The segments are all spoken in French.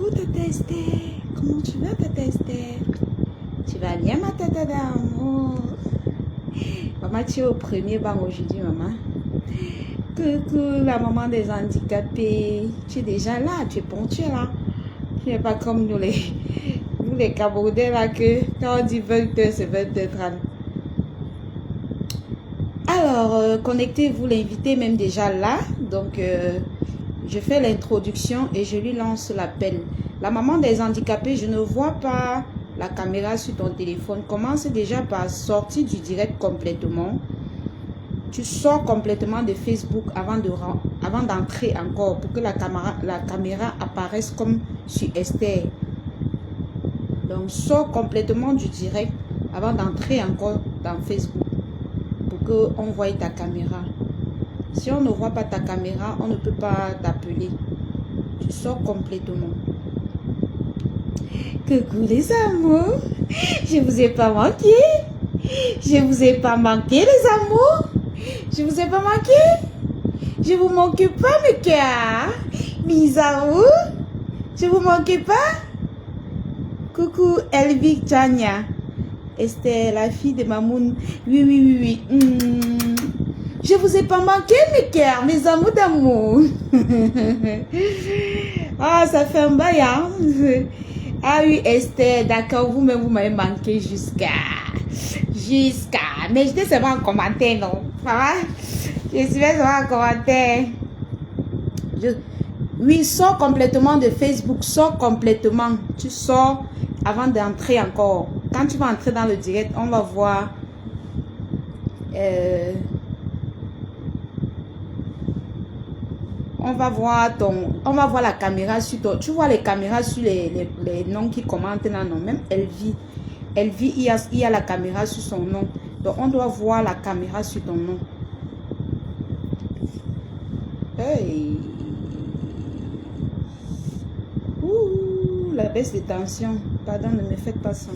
Coucou Tata Esther, comment tu vas Tata Esther? Tu vas bien ma tata d'amour? Maman, tu es au premier banc aujourd'hui maman. Coucou la maman des handicapés, tu es déjà là, tu es ponctuelle là. Tu n'es pas comme nous les Camerounais là que quand on dit 20h c'est 20h30. Alors, connectez-vous, l'invité même déjà là. Donc, je fais l'introduction et je lui lance l'appel. La maman des handicapés, je ne vois pas la caméra sur ton téléphone. Commence déjà par sortir du direct complètement. Tu sors complètement de Facebook avant d'entrer encore pour que la caméra apparaisse comme sur Esther. Donc, sors complètement du direct avant d'entrer encore dans Facebook pour qu'on voie ta caméra. Si on ne voit pas ta caméra, on ne peut pas t'appeler. Tu sors complètement. Coucou les amours. Je vous ai pas manqué. Je vous ai pas manqué les amours. Je vous ai pas manqué. Je vous manque pas mes cœurs. Mes amours. Je vous manque pas. Coucou Elvik Tchania. Esther, la fille de Mamoun. Oui. Je vous ai pas manqué, mes cœurs, mes amours d'amour. Ah, ça fait un bail, hein? Ah oui, Esther, d'accord, vous-même, vous m'avez manqué jusqu'à... Mais j'étais seulement en commentaire, non? Ça va? Je suis seulement en commentaire. Oui, sors complètement de Facebook, sors complètement. Tu sors avant d'entrer encore. Quand tu vas entrer dans le direct, on va voir... On va voir la caméra sur toi. Tu vois les caméras sur les noms qui commentent là, non? Même Elvie, il y a la caméra sur son nom. Donc, on doit voir la caméra sur ton nom. Hey. Ouh, la baisse de tension. Pardon, ne me faites pas ça.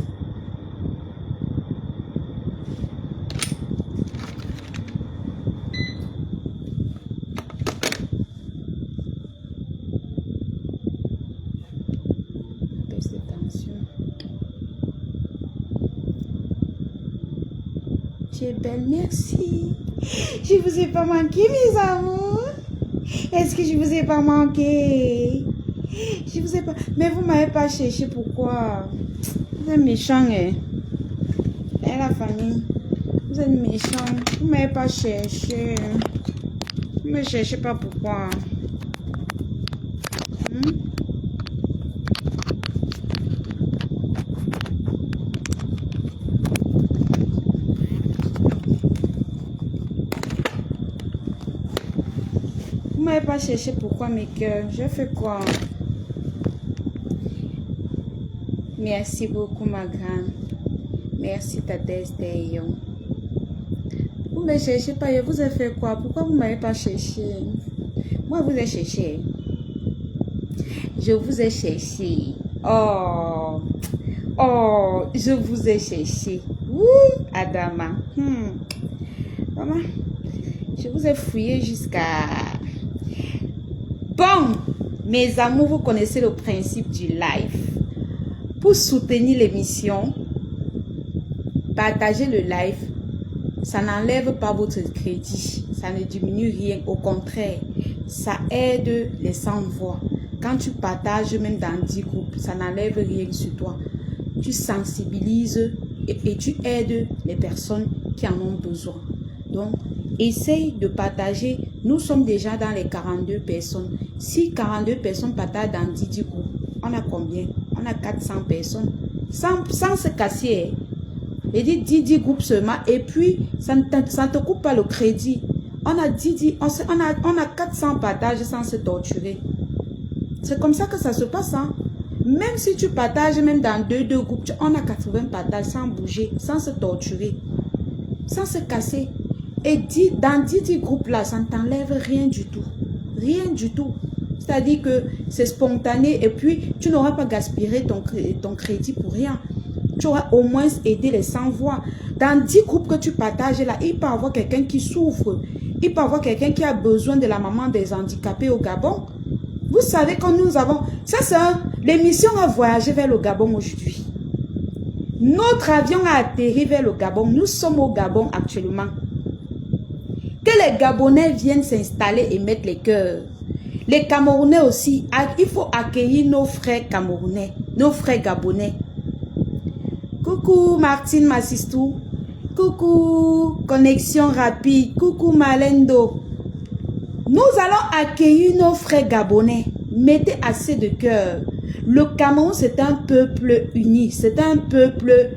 Tu es belle, merci. Je vous ai pas manqué, mes amours. Est-ce que je vous ai pas manqué? Je vous ai pas... Mais vous m'avez pas cherché, pourquoi? Vous êtes méchant, hein? Et la famille, vous êtes méchant. Vous m'avez pas cherché. Vous me cherchez pas, pourquoi? Vous m'avez pas cherché pourquoi mes cœurs? Je fais quoi? Merci beaucoup ma grande. Merci Tata Esther. Vous me cherchez pas, je vous ai fait quoi? Pourquoi vous m'avez pas cherché? Moi vous ai cherché. Je vous ai cherché. Oh, je vous ai cherché. Ouh, Adama. Maman, je vous ai fouillé jusqu'à... Bon, mes amours, vous connaissez le principe du live. Pour soutenir l'émission, partagez le live. Ça n'enlève pas votre crédit. Ça ne diminue rien. Au contraire, ça aide les sans-voix. Quand tu partages même dans 10 groupes, ça n'enlève rien sur toi. Tu sensibilises et tu aides les personnes qui en ont besoin. Donc, essaye de partager. Nous sommes déjà dans les 42 personnes. Si 42 personnes partagent dans 10 groupes, on a combien? On a 400 personnes. Sans se casser. Et dit 10 groupes seulement. Et puis, ça ne te coupe pas le crédit. On a 400 partages sans se torturer. C'est comme ça que ça se passe. Hein? Même si tu partages même dans deux groupes, on a 80 partages sans bouger, sans se torturer, sans se casser. Et dans 10 groupes là, ça ne t'enlève rien du tout. Rien du tout. C'est-à-dire que c'est spontané et puis tu n'auras pas gaspillé ton crédit pour rien. Tu auras au moins aidé les sans-voix. Dans 10 groupes que tu partages là, il peut y avoir quelqu'un qui souffre. Il peut y avoir quelqu'un qui a besoin de la maman des handicapés au Gabon. Vous savez quand nous avons... Ça c'est l'émission a voyagé vers le Gabon aujourd'hui. Notre avion a atterri vers le Gabon. Nous sommes au Gabon actuellement. Que les Gabonais viennent s'installer et mettre les cœurs. Les Camerounais aussi. Il faut accueillir nos frères Camerounais, nos frères Gabonais. Coucou Martine Massistou. Coucou Connexion Rapide. Coucou Malendo. Nous allons accueillir nos frères Gabonais. Mettez assez de cœur. Le Cameroun, c'est un peuple uni. C'est un peuple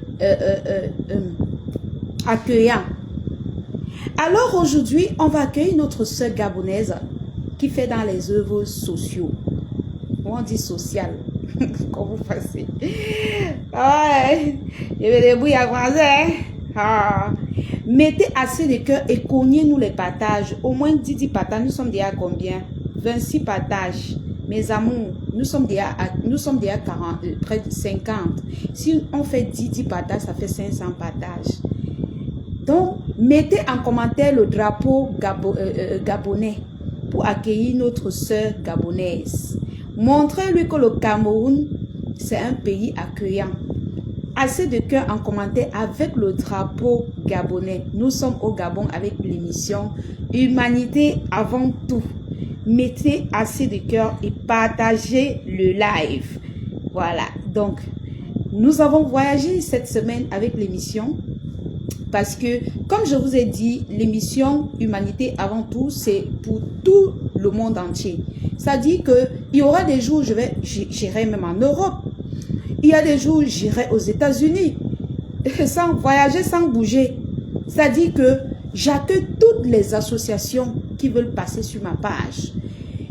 accueillant. Alors aujourd'hui, on va accueillir notre sœur gabonaise qui fait dans les œuvres sociaux. On dit social. Comment vous passez? Ouais, je vais débrouiller à français. Mettez assez de cœur et cognez-nous les partages. Au moins 10 partages. Nous sommes déjà à combien? 26 partages. Mes amours, nous sommes déjà à 40, près de 50. Si on fait 10 partages, ça fait 500 partages. Donc, mettez en commentaire le drapeau gabonais pour accueillir notre sœur gabonaise. Montrez-lui que le Cameroun, c'est un pays accueillant. Assez de cœur en commentaire avec le drapeau gabonais. Nous sommes au Gabon avec l'émission Humanité avant tout. Mettez assez de cœur et partagez le live. Voilà, donc nous avons voyagé cette semaine avec l'émission parce que, comme je vous ai dit, l'émission Humanité avant tout, c'est pour tout le monde entier. Ça dit que il y aura des jours où j'irai même en Europe. Il y a des jours où j'irai aux États-Unis sans voyager, sans bouger. Ça dit que j'accueille toutes les associations qui veulent passer sur ma page.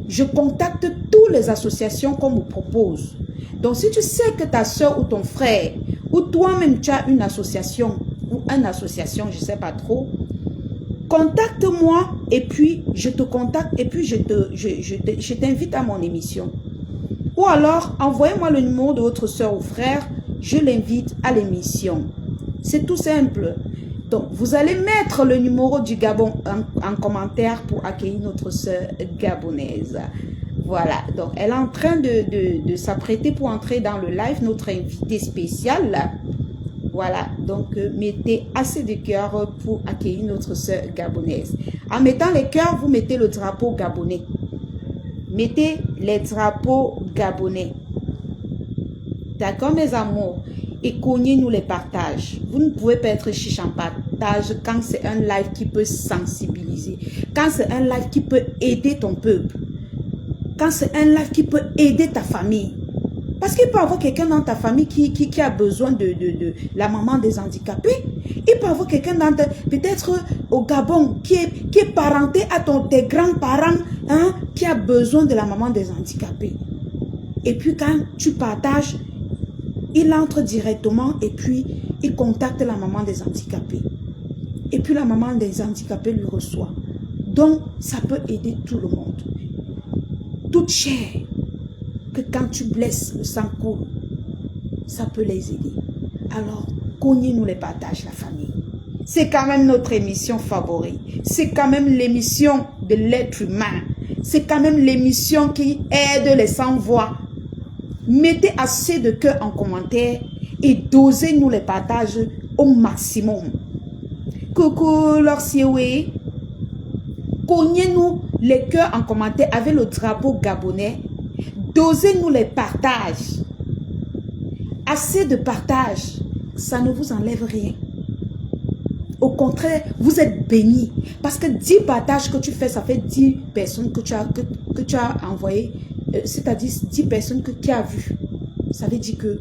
Je contacte toutes les associations qu'on me propose. Donc, si tu sais que ta soeur ou ton frère, ou toi-même tu as une association, ou une association, je ne sais pas trop, contacte-moi et puis je te contacte et puis je t'invite à mon émission. Ou alors, envoyez-moi le numéro de votre soeur ou frère, je l'invite à l'émission. C'est tout simple. Donc, vous allez mettre le numéro du Gabon en commentaire pour accueillir notre sœur gabonaise. Voilà, donc elle est en train de s'apprêter pour entrer dans le live, notre invité spécial. Voilà, donc mettez assez de cœur pour accueillir notre sœur gabonaise. En mettant les cœurs, vous mettez le drapeau gabonais. Mettez les drapeaux gabonais. D'accord, mes amours? Et cognez-nous les partages. Vous ne pouvez pas être chiche en partage quand c'est un live qui peut sensibiliser. Quand c'est un live qui peut aider ton peuple. Quand c'est un live qui peut aider ta famille. Parce qu'il peut y avoir quelqu'un dans ta famille qui a besoin de la maman des handicapés. Il peut y avoir quelqu'un dans peut-être au Gabon qui est parenté à tes grands-parents, hein, qui a besoin de la maman des handicapés. Et puis quand tu partages, il entre directement et puis il contacte la maman des handicapés. Et puis la maman des handicapés lui reçoit. Donc, ça peut aider tout le monde. Toute chair, que quand tu blesses, le sang coule, ça peut les aider. Alors, cognez-nous les partages, la famille. C'est quand même notre émission favorite. C'est quand même l'émission de l'être humain. C'est quand même l'émission qui aide les sans-voix. Mettez assez de cœur en commentaire et dosez-nous les partages au maximum. Coucou Lorsiewé. Cognez-nous les cœurs en commentaire avec le drapeau gabonais. Dosez-nous les partages. Assez de partages, ça ne vous enlève rien. Au contraire, vous êtes bénis. Parce que 10 partages que tu fais, ça fait 10 personnes que tu as envoyées. C'est-à-dire 10 personnes que tu as vues. Ça veut dire que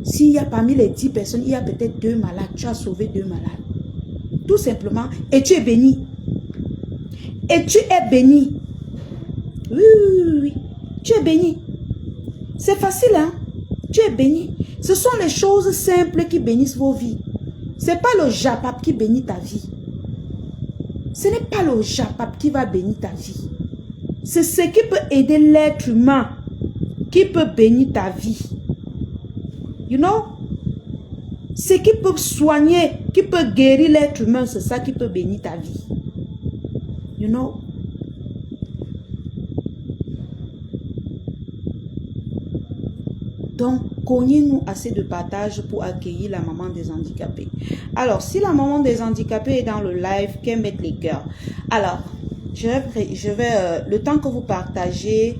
s'il y a parmi les 10 personnes, il y a peut-être 2 malades. Tu as sauvé 2 malades. Tout simplement. Et tu es béni. Et tu es béni. Oui, oui, oui, oui. Tu es béni. C'est facile, hein? Tu es béni. Ce sont les choses simples qui bénissent vos vies. Ce n'est pas le japap qui bénit ta vie. Ce n'est pas le japap qui va bénir ta vie. C'est ce qui peut aider l'être humain, qui peut bénir ta vie. You know? Ce qui peut soigner, qui peut guérir l'être humain, c'est ça qui peut bénir ta vie. You know? Donc, cognez-nous assez de partage pour accueillir la maman des handicapés. Alors, si la maman des handicapés est dans le live, qu'elle mette les cœurs. Alors, je vais le temps que vous partagez,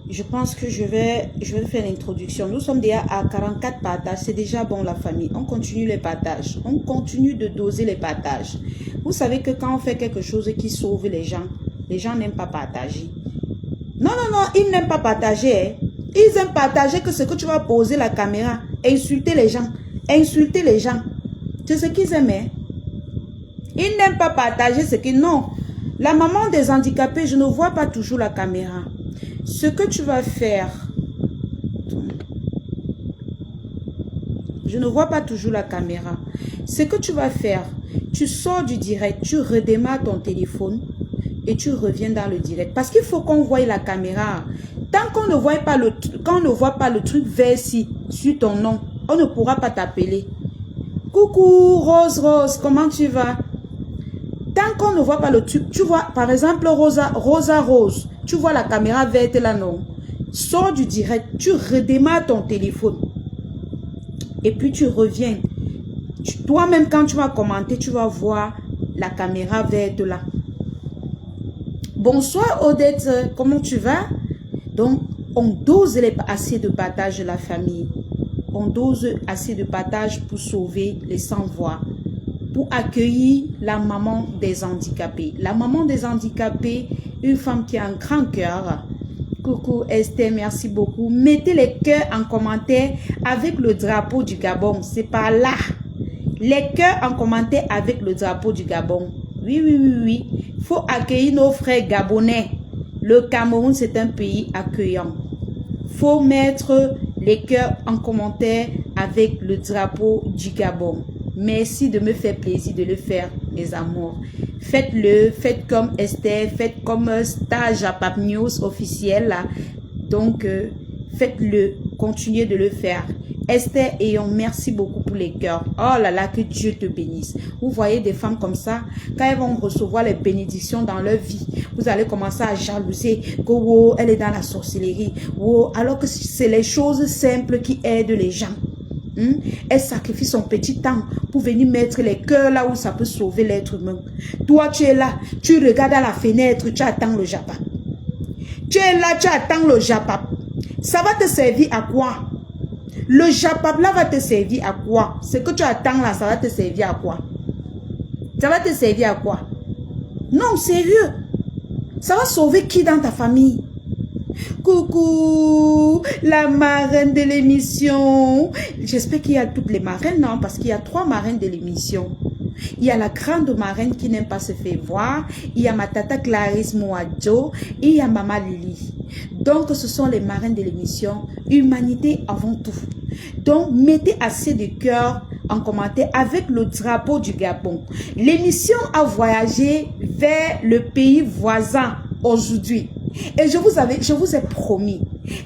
je pense que je vais faire l'introduction. Nous sommes déjà à 44 partages. C'est déjà bon, la famille. On continue les partages. On continue de doser les partages. Vous savez que quand on fait quelque chose qui sauve les gens n'aiment pas partager. Non, non, non, ils n'aiment pas partager. Hein. Ils aiment partager que ce que tu vas poser la caméra, insulter les gens. Insulter les gens. C'est ce qu'ils aiment. Hein. Ils n'aiment pas partager ce qu'ils... Non. La maman des handicapés, je ne vois pas toujours la caméra. Ce que tu vas faire, je ne vois pas toujours la caméra. Ce que tu vas faire, tu sors du direct, tu redémarres ton téléphone et tu reviens dans le direct. Parce qu'il faut qu'on voie la caméra. Tant qu'on ne voit pas le truc vert ici, sur ton nom, on ne pourra pas t'appeler. Coucou Rose, Rose, comment tu vas? Tant qu'on ne voit pas le truc, tu vois, par exemple, Rosa, Rose, tu vois la caméra verte là, non? Sors du direct, tu redémarres ton téléphone. Et puis tu reviens. Toi-même, quand tu vas commenter, tu vas voir la caméra verte là. Bonsoir Odette, comment tu vas? Donc, on dose assez de partage de la famille. On dose assez de partage pour sauver les sans-voix. Pour accueillir la maman des handicapés. La maman des handicapés, une femme qui a un grand cœur. Coucou Esther, merci beaucoup. Mettez les cœurs en commentaire avec le drapeau du Gabon. C'est par là. Les cœurs en commentaire avec le drapeau du Gabon. Oui, oui, oui, oui. Il faut accueillir nos frères gabonais. Le Cameroun, c'est un pays accueillant. Il faut mettre les cœurs en commentaire avec le drapeau du Gabon. Merci de me faire plaisir de le faire, mes amours. Faites-le, faites comme Esther, faites comme Stage à Pape News officiel. Là. Donc, faites-le, continuez de le faire. Esther Eyon, merci beaucoup pour les cœurs. Oh là là, que Dieu te bénisse. Vous voyez des femmes comme ça, quand elles vont recevoir les bénédictions dans leur vie, vous allez commencer à jalouser que wow, elle est dans la sorcellerie. Wow, alors que c'est les choses simples qui aident les gens. Elle sacrifie son petit temps pour venir mettre les cœurs là où ça peut sauver l'être humain. Toi, tu es là, tu regardes à la fenêtre, tu attends le japap. Tu es là, tu attends le japap. Ça va te servir à quoi? Le japap là va te servir à quoi? Ce que tu attends là, ça va te servir à quoi? Ça va te servir à quoi? Non, sérieux. Ça va sauver qui dans ta famille? Coucou, la marraine de l'émission. J'espère qu'il y a toutes les marraines, non? Parce qu'il y a 3 marraines de l'émission. Il y a la grande marraine qui n'aime pas se faire voir. Il y a ma tata Clarisse Mouadjo. Et il y a maman Lily. Donc, ce sont les marraines de l'émission. Humanité avant tout. Donc, mettez assez de cœur en commentaire avec le drapeau du Gabon. L'émission a voyagé vers le pays voisin aujourd'hui. Et je vous ai promis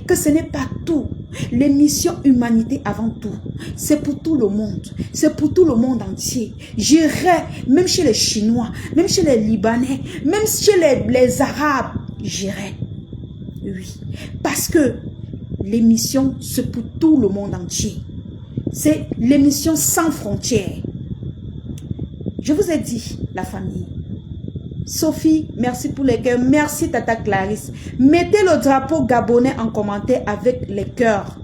que ce n'est pas tout. L'émission Humanité avant tout, c'est pour tout le monde. C'est pour tout le monde entier. J'irai même chez les Chinois, même chez les Libanais, même chez les Arabes. J'irai. Oui. Parce que l'émission, c'est pour tout le monde entier. C'est l'émission sans frontières. Je vous ai dit, la famille. Sophie, merci pour les cœurs. Merci Tata Clarisse. Mettez le drapeau gabonais en commentaire avec les cœurs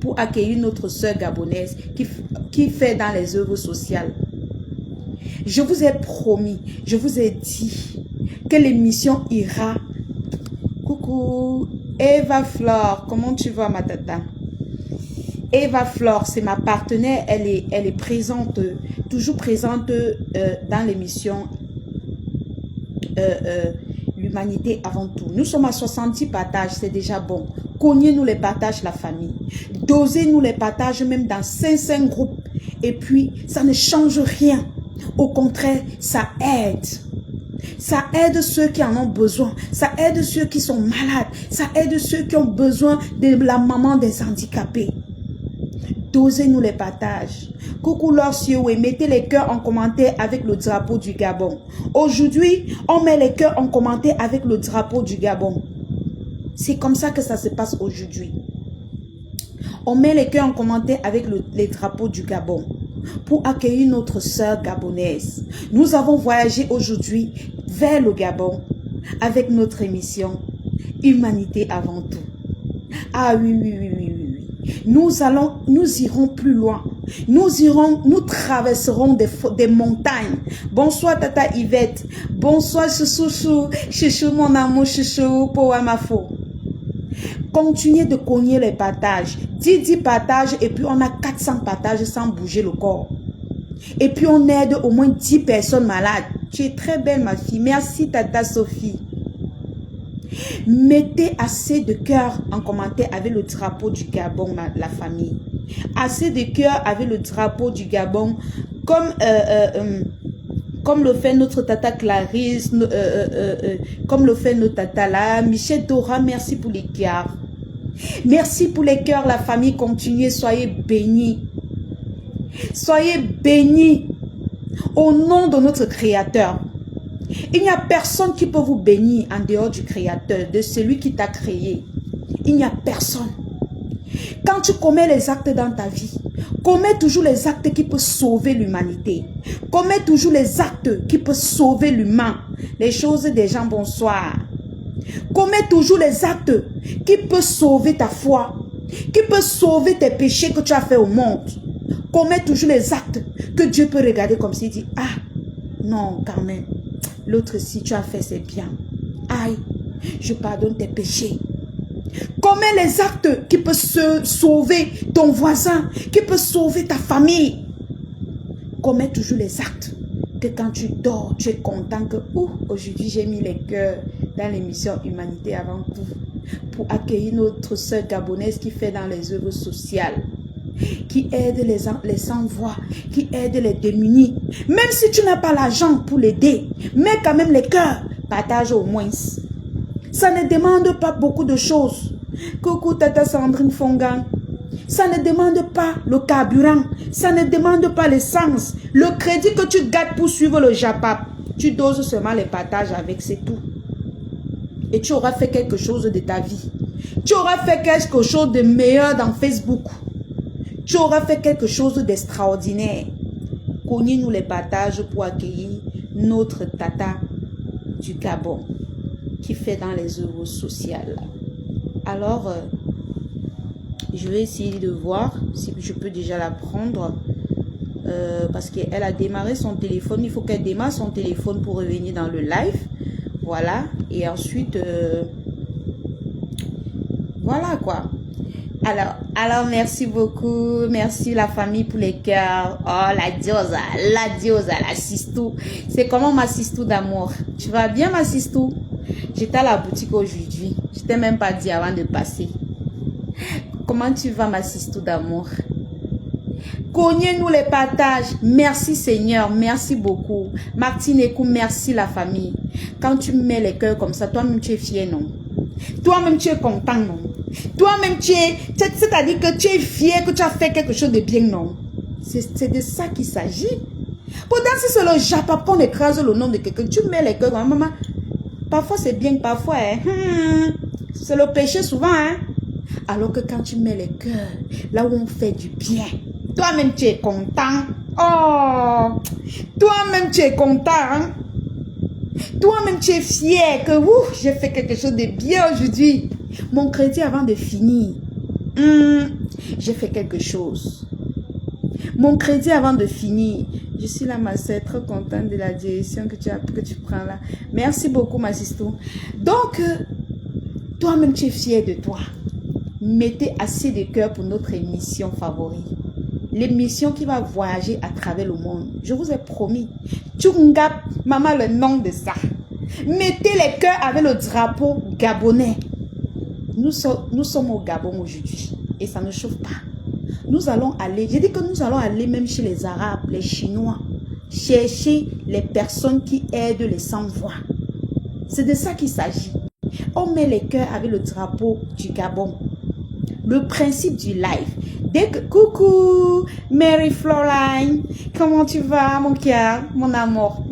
pour accueillir notre sœur gabonaise qui fait dans les œuvres sociales. Je vous ai promis, je vous ai dit que l'émission ira. Coucou, Eva Flore, comment tu vas ma tata? Eva Flore, c'est ma partenaire, elle est présente, toujours présente dans l'émission l'humanité avant tout. Nous sommes à 70 partages, c'est déjà bon. Cognez-nous les partages, la famille. Dosez-nous les partages même dans 5 groupes. Et puis, ça ne change rien. Au contraire, ça aide. Ça aide ceux qui en ont besoin. Ça aide ceux qui sont malades. Ça aide ceux qui ont besoin de la maman des handicapés. Dosez-nous les partages. Coucou Lorsioé, mettez les cœurs en commentaire avec le drapeau du Gabon. Aujourd'hui, on met les cœurs en commentaire avec le drapeau du Gabon. C'est comme ça que ça se passe aujourd'hui. On met les cœurs en commentaire avec les drapeaux du Gabon pour accueillir notre sœur gabonaise. Nous avons voyagé aujourd'hui vers le Gabon avec notre émission Humanité avant tout. Ah oui, oui, oui, oui, oui, oui. Nous irons plus loin. Nous traverserons des montagnes. Bonsoir Tata Yvette. Bonsoir Chouchou. Chouchou mon amour, Chouchou pour Amafo. Continuez de cogner les partages. 10 partages et puis on a 400 partages sans bouger le corps. Et puis on aide au moins 10 personnes malades. Tu es très belle ma fille. Merci Tata Sophie. Mettez assez de cœur en commentaire avec le drapeau du Gabon, la famille. Assez de cœur avec le drapeau du Gabon, comme le fait notre tata Clarisse, comme le fait notre tata là, Michel Dora, merci pour les cœurs. Merci pour les cœurs, la famille, continuez, soyez bénis. Soyez bénis au nom de notre Créateur. Il n'y a personne qui peut vous bénir en dehors du Créateur, de celui qui t'a créé. Il n'y a personne. Quand tu commets les actes dans ta vie, commets toujours les actes qui peuvent sauver l'humanité. Commets toujours les actes qui peuvent sauver l'humain. Les choses des gens, bonsoir. Commets toujours les actes qui peuvent sauver ta foi, qui peuvent sauver tes péchés que tu as fait au monde. Commets toujours les actes que Dieu peut regarder comme s'il dit, ah, non, quand même. L'autre, si tu as fait, c'est bien. Aïe, je pardonne tes péchés. Commets les actes qui peuvent sauver ton voisin, qui peuvent sauver ta famille. Commets toujours les actes que quand tu dors, tu es content que aujourd'hui j'ai mis les cœurs dans l'émission Humanité avant tout pour accueillir notre sœur gabonaise qui fait dans les œuvres sociales, qui aide les sans-voix, qui aide les démunis. Même si tu n'as pas l'argent pour l'aider, mets quand même les cœurs, partage au moins. Ça ne demande pas beaucoup de choses. Coucou Tata Sandrine Fongang. Ça ne demande pas le carburant, ça ne demande pas l'essence. Le crédit que tu gardes pour suivre le Japap, tu doses seulement les partages avec, c'est tout. Et tu auras fait quelque chose de ta vie. Tu auras fait quelque chose de meilleur dans Facebook. Tu auras fait quelque chose d'extraordinaire. Cognez-nous les partages pour accueillir notre tata du Gabon qui fait dans les œuvres sociales. Alors, je vais essayer de voir si je peux déjà la prendre parce qu'elle a démarré son téléphone. Il faut qu'elle démarre son téléphone pour revenir dans le live. Voilà. Et ensuite, voilà quoi. Alors, merci beaucoup. Merci la famille pour les cœurs. Oh, la diosa, la sistou. C'est comment ma sistou d'amour? Tu vas bien ma sistou? J'étais à la boutique aujourd'hui. Je t'ai même pas dit avant de passer. Comment tu vas ma sistou d'amour? Cognez-nous les partages. Merci Seigneur, merci beaucoup. Martine Ekou, merci la famille. Quand tu mets les cœurs comme ça, toi-même tu es fier, non? Toi-même tu es content, non? Toi-même tu es, c'est-à-dire que tu es fier que tu as fait quelque chose de bien, non? C'est de ça qu'il s'agit. Pourtant, si c'est le Japon qu'on écrase le nom de quelqu'un, tu mets les cœurs comme maman. Parfois c'est bien, parfois, c'est le péché souvent, hein? Alors que quand tu mets les cœurs, là où on fait du bien, toi-même tu es content. Oh, toi-même tu es content, hein? Toi-même tu es fier que j'ai fait quelque chose de bien aujourd'hui. Mon crédit avant de finir, j'ai fait quelque chose. Mon crédit avant de finir, je suis là ma sœur, très contente de la direction que tu prends là. Merci beaucoup ma sister. Donc, toi-même tu es fier de toi. Mettez assez de cœur pour notre émission favorite. L'émission qui va voyager à travers le monde. Je vous ai promis. Tchungap, maman, le nom de ça. Mettez les cœurs avec le drapeau gabonais. Nous sommes au Gabon aujourd'hui. Et ça ne chauffe pas. Nous allons aller, j'ai dit que nous allons aller même chez les Arabes, les Chinois. Chercher les personnes qui aident les sans-voix. C'est de ça qu'il s'agit. On met les cœurs avec le drapeau du Gabon. Le principe du live. Dès que, coucou, Mary Floreline, comment tu vas, mon cœur, mon amour?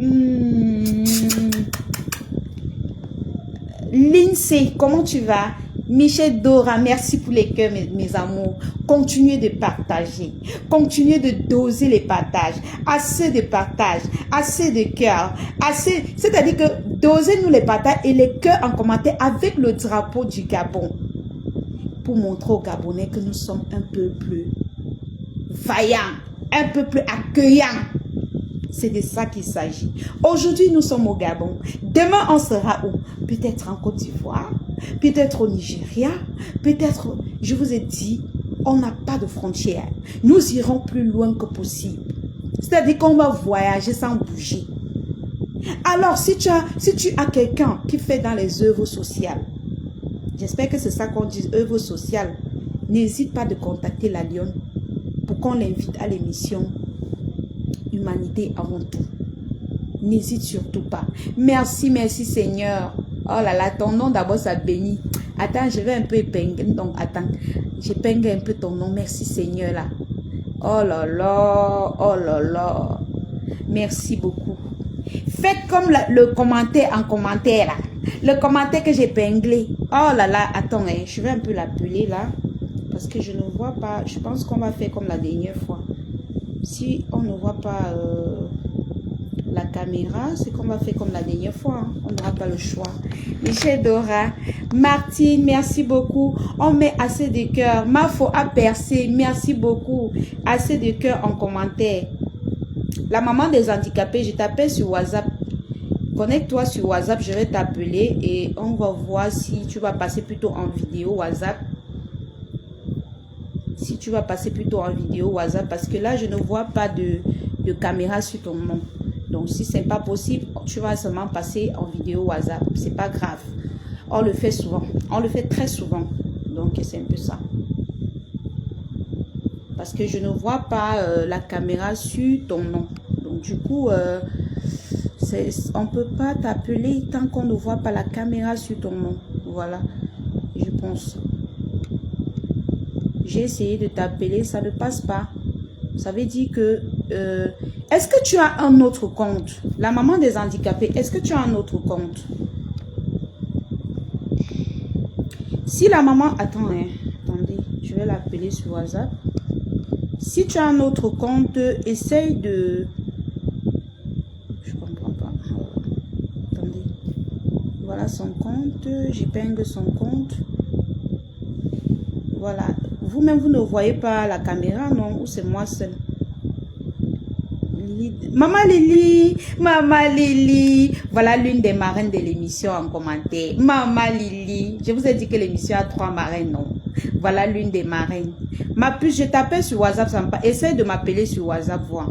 Lindsay, comment tu vas? Michel Dora, merci pour les cœurs, mes amours. Continuez de partager. Continuez de doser les partages. Assez de partages, assez de cœurs. Assez, c'est-à-dire que dosez-nous les partages et les cœurs en commentaire avec le drapeau du Gabon. Pour montrer aux Gabonais que nous sommes un peu plus vaillants, un peu plus accueillants. C'est de ça qu'il s'agit. Aujourd'hui, nous sommes au Gabon. Demain, on sera où? Peut-être en Côte d'Ivoire, peut-être au Nigeria, peut-être, je vous ai dit, on n'a pas de frontières. Nous irons plus loin que possible. C'est-à-dire qu'on va voyager sans bouger. Alors, si tu as quelqu'un qui fait dans les œuvres sociales, j'espère que c'est ça qu'on dit, œuvres sociales, n'hésite pas de contacter la Lionne pour qu'on l'invite à l'émission Humanité avant tout. N'hésite surtout pas. Merci, merci Seigneur. Oh là là, ton nom d'abord ça bénit. Attends, je vais un peu épingler. Donc, attends, j'épingle un peu ton nom. Merci Seigneur là. Oh là là, oh là là. Merci beaucoup. Faites comme le commentaire en commentaire là. Le commentaire que j'ai épinglé. Oh là là, attends, hein, je vais un peu l'appeler là. Parce que je ne vois pas. Je pense qu'on va faire comme la dernière fois. Si on ne voit pas la caméra, c'est qu'on va faire comme la dernière fois. Hein. On n'aura pas le choix. Michel Dora, Martine, merci beaucoup. On met assez de cœur. Mafo a percé, merci beaucoup. Assez de cœur en commentaire. La maman des handicapés, je t'appelle sur WhatsApp. Connecte-toi sur WhatsApp, je vais t'appeler et on va voir si tu vas passer plutôt en vidéo WhatsApp. Si tu vas passer plutôt en vidéo WhatsApp, parce que là, je ne vois pas de caméra sur ton nom. Donc, si ce n'est pas possible, tu vas seulement passer en vidéo WhatsApp. C'est pas grave. On le fait souvent. On le fait très souvent. Donc, c'est un peu ça. Parce que je ne vois pas la caméra sur ton nom. Donc, du coup, on ne peut pas t'appeler tant qu'on ne voit pas la caméra sur ton nom. Voilà, je pense. J'ai essayé de t'appeler, ça ne passe pas. Ça veut dire que... est-ce que tu as un autre compte? La maman des handicapés, est-ce que tu as un autre compte? Si la maman... Attends, hein, attendez, je vais l'appeler sur WhatsApp. Si tu as un autre compte, essaye de... Je comprends pas. Attendez. Voilà son compte. J'épingle son compte. Voilà. Vous-même, vous ne voyez pas la caméra, non? Ou c'est moi seul? Maman Lily, Maman Lily. Voilà l'une des marraines de l'émission en commentaire. Maman Lily. Je vous ai dit que l'émission a 3 marraines, non? Voilà l'une des marraines. Ma puce, je t'appelle sur WhatsApp, ça me passe. Essaye de m'appeler sur WhatsApp, voir.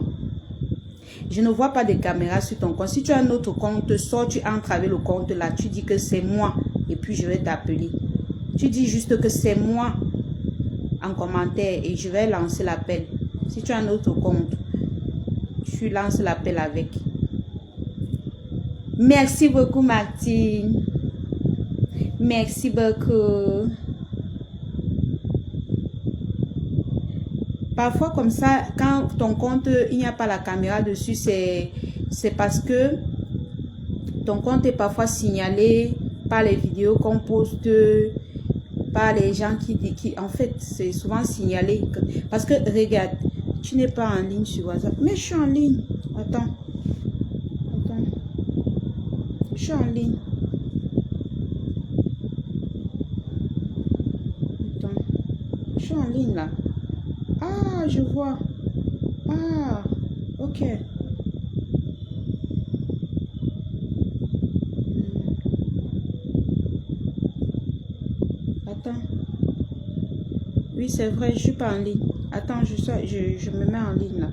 Je ne vois pas de caméra sur ton compte. Si tu as un autre compte, sors, tu entres avec le compte là. Tu dis que c'est moi. Et puis je vais t'appeler. Tu dis juste que c'est moi en commentaire et je vais lancer l'appel. Si tu as un autre compte, tu lances l'appel avec. Merci beaucoup Martine. Merci beaucoup. Parfois comme ça, quand ton compte, il n'y a pas la caméra dessus, c'est parce que ton compte est parfois signalé par les vidéos qu'on poste, par les gens qui en fait, c'est souvent signalé. Parce que, regarde, tu n'es pas en ligne sur WhatsApp. Mais je suis en ligne. Attends. Attends. Je suis en ligne. Attends. Je suis en ligne là. Ah, je vois. Ah, ok. Attends. Oui, c'est vrai, je suis pas en ligne. Attends, je me mets en ligne là.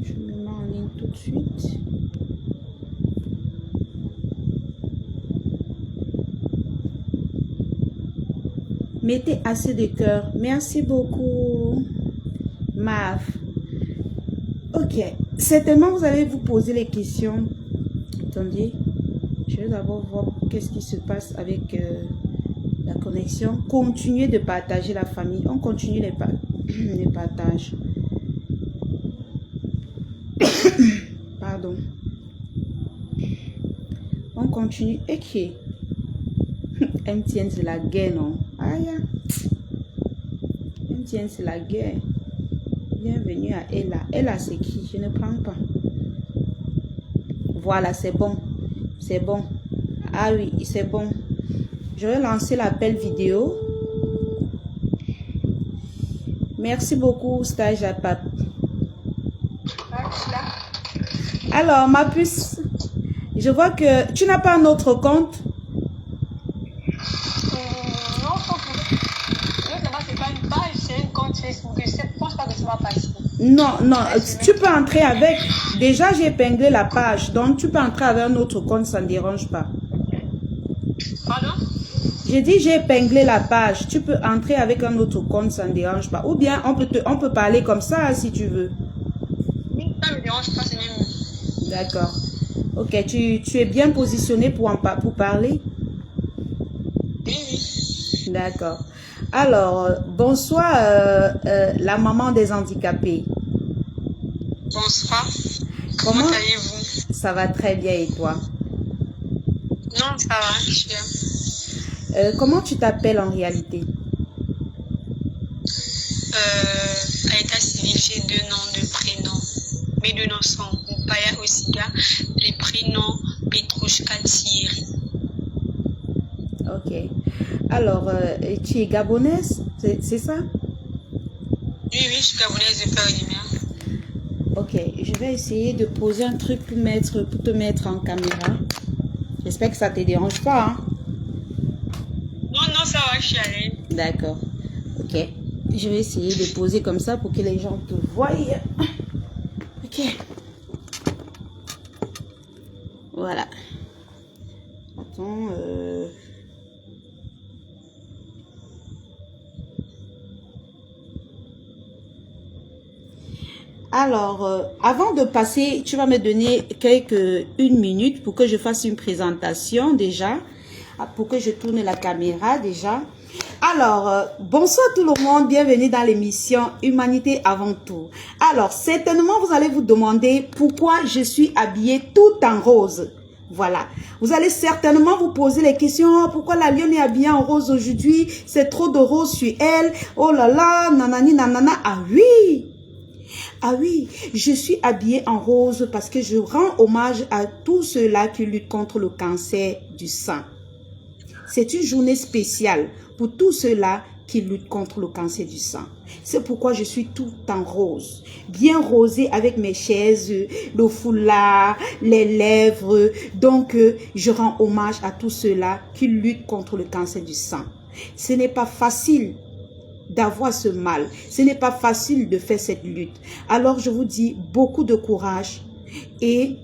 Je me mets en ligne tout de suite. Mettez assez de cœur. Merci beaucoup, Maf. Ok. Certainement, vous allez vous poser les questions. Attendez. Je vais d'abord voir qu'est-ce qui se passe avec la connexion. Continuez de partager la famille. On continue les partages. pardon. On continue. Ok. MTN, c'est la guerre, non? Aïe. MTN, c'est la guerre. Bienvenue à Ella. Ella, c'est qui? Je ne prends pas. Voilà, c'est bon. C'est bon. Ah oui, c'est bon. Je vais lancer l'appel vidéo. Merci beaucoup, stage à Pape. Alors, ma puce, je vois que tu n'as pas un autre compte. Non, c'est pas une page, c'est un compte Facebook. Je ne pense pas que tu vas passer. Non, non, tu peux entrer avec. Déjà, j'ai épinglé la page, donc tu peux entrer avec un autre compte, ça ne dérange pas. Pardon? J'ai dit, j'ai épinglé la page. Tu peux entrer avec un autre compte, ça ne dérange pas. Ou bien, on peut parler comme ça, si tu veux. Ça ne me dérange pas, c'est même. D'accord. Ok, tu es bien positionné pour parler? Oui. D'accord. Alors, bonsoir, la maman des handicapés. Bonsoir. Comment allez-vous? Ça va très bien et toi? Non, ça va, je suis bien. Comment tu t'appelles en réalité? À l'état civil, j'ai 2 noms de prénoms. Mes 2 noms sont Paya Osiga, les prénoms Petrouchka Thierry. Ok. Alors, tu es gabonaise, c'est ça? Oui, je suis gabonaise de père et de mère. Ok, je vais essayer de poser un truc pour te mettre en caméra. J'espère que ça ne te dérange pas. Hein? Non, ça va, je suis à l'aise. D'accord. Ok. Je vais essayer de poser comme ça pour que les gens te voient. Ok. Voilà. Attends. Alors, avant de passer, tu vas me donner une minute pour que je fasse une présentation déjà, pour que je tourne la caméra déjà. Alors, bonsoir tout le monde, bienvenue dans l'émission Humanité avant tout. Alors, certainement, vous allez vous demander pourquoi je suis habillée tout en rose. Voilà. Vous allez certainement vous poser les questions. Oh, pourquoi la lionne est habillée en rose aujourd'hui? C'est trop de rose sur elle. Oh là là, nanani nanana. Ah oui! Ah oui, je suis habillée en rose parce que je rends hommage à tous ceux-là qui luttent contre le cancer du sein. C'est une journée spéciale pour tous ceux-là qui luttent contre le cancer du sein. C'est pourquoi je suis tout en rose, bien rosée avec mes chaises, le foulard, les lèvres. Donc, je rends hommage à tous ceux-là qui luttent contre le cancer du sein. Ce n'est pas facile d'avoir ce mal. Ce n'est pas facile de faire cette lutte. Alors, je vous dis beaucoup de courage et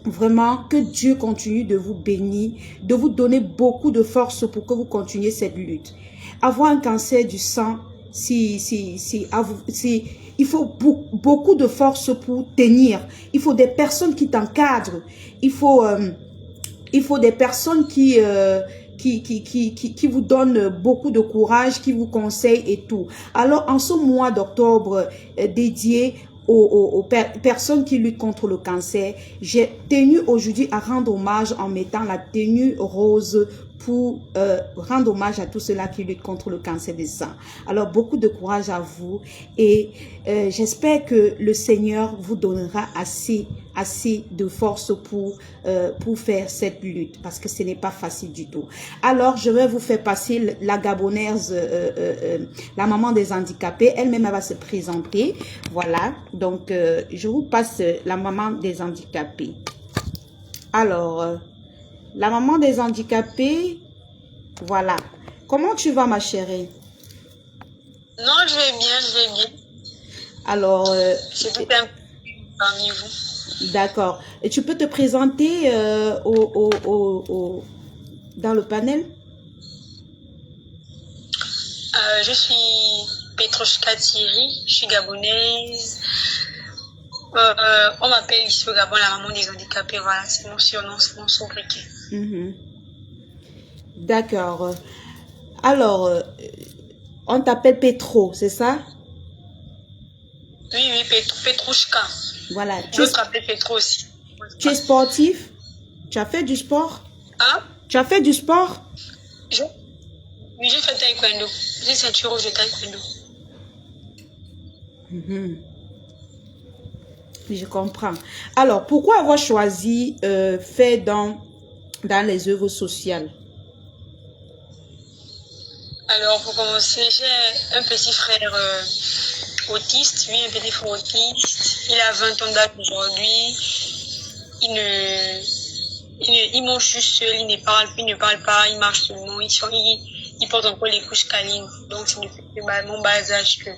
vraiment que Dieu continue de vous bénir, de vous donner beaucoup de force pour que vous continuiez cette lutte. Avoir un cancer du sang, il faut beaucoup de force pour tenir. Il faut des personnes qui t'encadrent. Il faut des personnes qui vous donnent beaucoup de courage, qui vous conseillent et tout. Alors, en ce mois d'octobre dédié aux personnes qui luttent contre le cancer, j'ai tenu aujourd'hui à rendre hommage en mettant la tenue rose pour rendre hommage à tous ceux-là qui luttent contre le cancer des seins. Alors, beaucoup de courage à vous et j'espère que le Seigneur vous donnera assez de force pour faire cette lutte parce que ce n'est pas facile du tout. Alors, je vais vous faire passer la gabonaise, la maman des handicapés. Elle-même, elle va se présenter. Voilà. Donc, je vous passe la maman des handicapés. Alors, la maman des handicapés, voilà. Comment tu vas, ma chérie? Non, je vais bien. Alors, c'est tout un peu parmi vous. D'accord. Et tu peux te présenter dans le panel? Je suis Petrouchka Thierry, je suis gabonaise. On m'appelle ici au Gabon la maman des handicapés, voilà, c'est mon surnom, c'est mon sobriquet. D'accord. Alors, on t'appelle Petro, c'est ça? Oui, Petrouchka. Voilà. Je t'appelle Petro aussi. Tu es sportif? Tu as fait du sport? Hein? Tu as fait du sport? Oui, j'ai fait taekwondo. J'ai ceinture rouge de taekwondo. Je comprends. Alors, pourquoi avoir choisi faire dans les œuvres sociales? Alors, pour commencer, j'ai un petit frère autiste. Lui, un petit frère autiste. Il a 20 ans d'âge aujourd'hui. Il mange juste seul, il ne parle pas, il marche seulement, il porte encore les couches câlines. Donc, c'est depuis mon bas âge que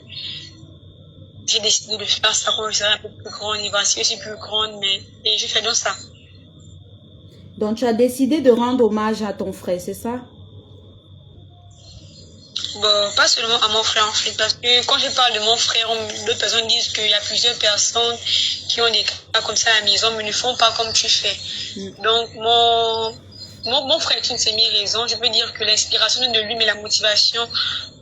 j'ai décidé de faire ça quand je serai un peu plus grande. Il va aussi plus grande, et je fais donc ça. Donc, tu as décidé de rendre hommage à ton frère, c'est ça? Bon, pas seulement à mon frère en fait, parce que quand je parle de mon frère, d'autres personnes disent qu'il y a plusieurs personnes qui ont des cas comme ça à la maison, mais ne font pas comme tu fais. Donc, mon frère est une semi-raison. Je peux dire que l'inspiration de lui, mais la motivation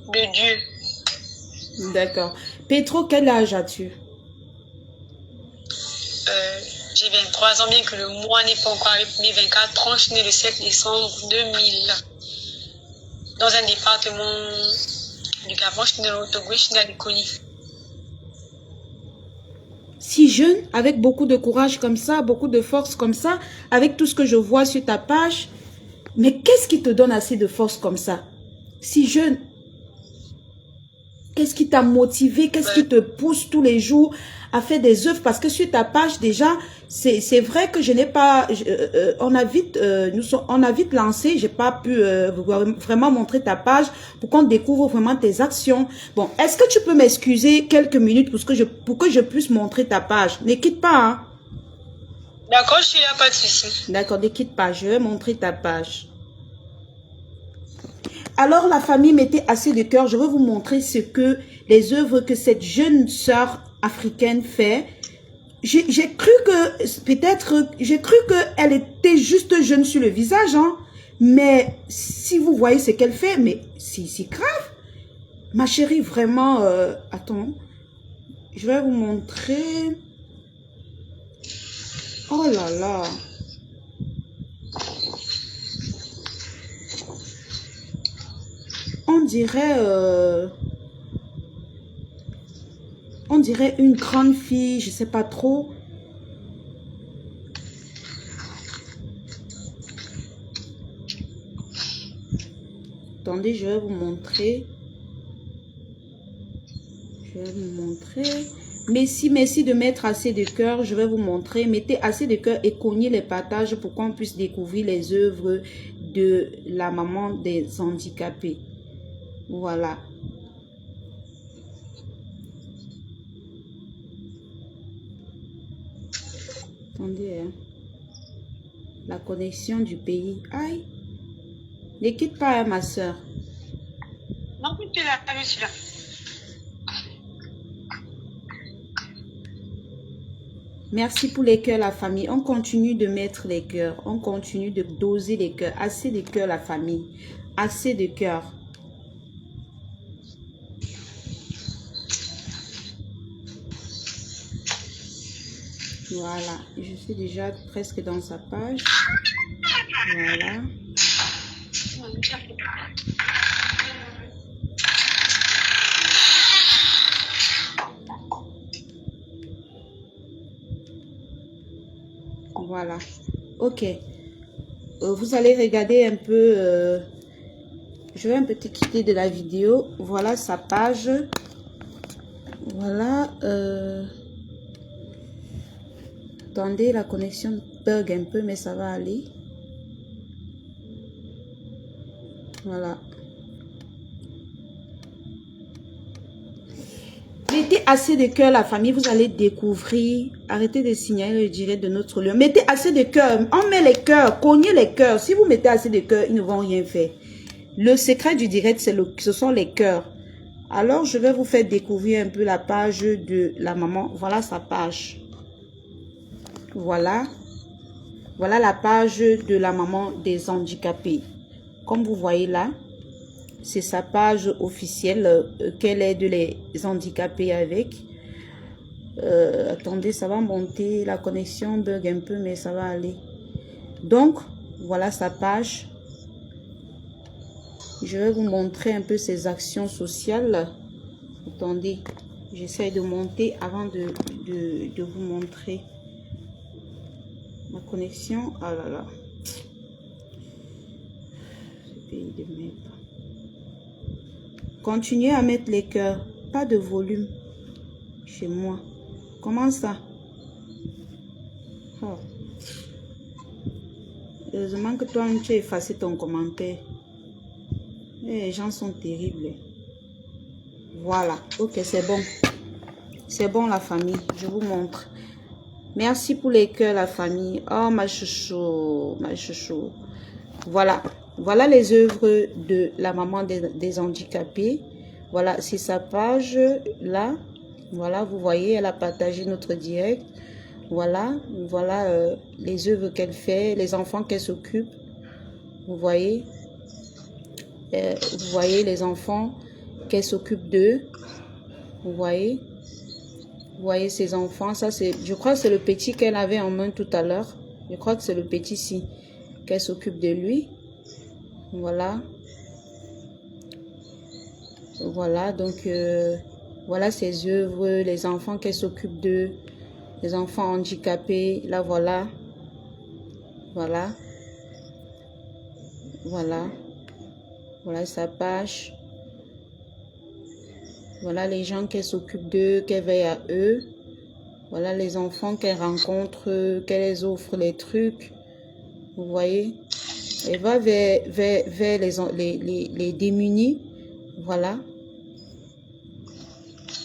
de Dieu. D'accord. Petro, quel âge as-tu? J'ai 23 ans, bien que le mois n'est pas encore arrivé pour mes 24 ans. Je suis née le 7 décembre 2000. Dans un département du Gabon, je suis dans l'Otogo, je suis dans l'Ikoni. Si jeune, avec beaucoup de courage comme ça, beaucoup de force comme ça, avec tout ce que je vois sur ta page, mais qu'est-ce qui te donne assez de force comme ça? Si jeune, qu'est-ce qui t'a motivé? Qu'est-ce qui te pousse tous les jours à faire des œuvres? Parce que sur ta page, déjà, c'est vrai que je n'ai pas... on a vite lancé. J'ai pas pu vraiment montrer ta page pour qu'on découvre vraiment tes actions. Bon, est-ce que tu peux m'excuser quelques minutes pour que je puisse montrer ta page? Ne quitte pas, hein? D'accord, je suis là, pas de souci. D'accord, ne quitte pas. Je vais montrer ta page. Alors, la famille, mettez assez de cœur. Je vais vous montrer ce que les œuvres que cette jeune sœur africaine fait. J'ai cru qu'elle était juste jeune sur le visage, hein. Mais si vous voyez ce qu'elle fait, mais c'est grave. Ma chérie, vraiment, attends. Je vais vous montrer. Oh là là. On dirait une grande fille, je sais pas trop. Attendez, je vais vous montrer. Merci de mettre assez de cœur. Je vais vous montrer. Mettez assez de cœur et cognez les partages pour qu'on puisse découvrir les œuvres de la maman des handicapés. Voilà. Attendez, hein. La connexion du pays. Aïe. Ne quitte pas, hein, ma soeur. Non, tu es là, je suis là. Merci pour les cœurs, la famille. On continue de mettre les cœurs. On continue de doser les cœurs. Assez de cœurs, la famille. Assez de cœurs. Voilà. Je suis déjà presque dans sa page. Voilà. Voilà. Ok. Vous allez regarder un peu. Je vais un peu quitter de la vidéo. Voilà sa page. Voilà. Attendez, la connexion bug un peu, mais ça va aller. Voilà. Mettez assez de cœur, la famille, vous allez découvrir. Arrêtez de signaler le direct de notre lieu. Mettez assez de cœur. On met les cœurs, cognez les cœurs. Si vous mettez assez de cœur, ils ne vont rien faire. Le secret du direct, ce sont les cœurs. Alors, je vais vous faire découvrir un peu la page de la maman. Voilà sa page. Voilà. Voilà la page de la maman des handicapés. Comme vous voyez là, c'est sa page officielle qu'elle aide les handicapés avec. Attendez, ça va monter. La connexion bug un peu, mais ça va aller. Donc, voilà sa page. Je vais vous montrer un peu ses actions sociales. Attendez, j'essaie de monter avant de vous montrer. Ma connexion, ah là là. Ce pays de merde. Continuez à mettre les cœurs. Pas de volume chez moi. Comment ça? Oh. Heureusement que toi, tu as effacé ton commentaire. Les gens sont terribles. Voilà. Ok, c'est bon. C'est bon, la famille. Je vous montre. Merci pour les cœurs, la famille. Oh, ma chouchou. Ma chouchou. Voilà. Voilà les œuvres de la maman des handicapés. Voilà, c'est sa page là. Voilà, vous voyez, elle a partagé notre direct. Voilà, voilà les œuvres qu'elle fait, les enfants qu'elle s'occupe. Vous voyez les enfants qu'elle s'occupe d'eux. Vous voyez ces enfants. Ça, c'est, je crois que c'est le petit qu'elle avait en main tout à l'heure. Je crois que c'est le petit-ci qu'elle s'occupe de lui. Voilà. Voilà, donc voilà ses œuvres, les enfants qu'elle s'occupe d'eux, les enfants handicapés. Là, voilà. Voilà. Voilà. Voilà sa page. Voilà les gens qu'elle s'occupe d'eux, qu'elle veille à eux. Voilà les enfants qu'elle rencontre, qu'elle les offre les trucs. Vous voyez? Elle va vers les démunis. Voilà.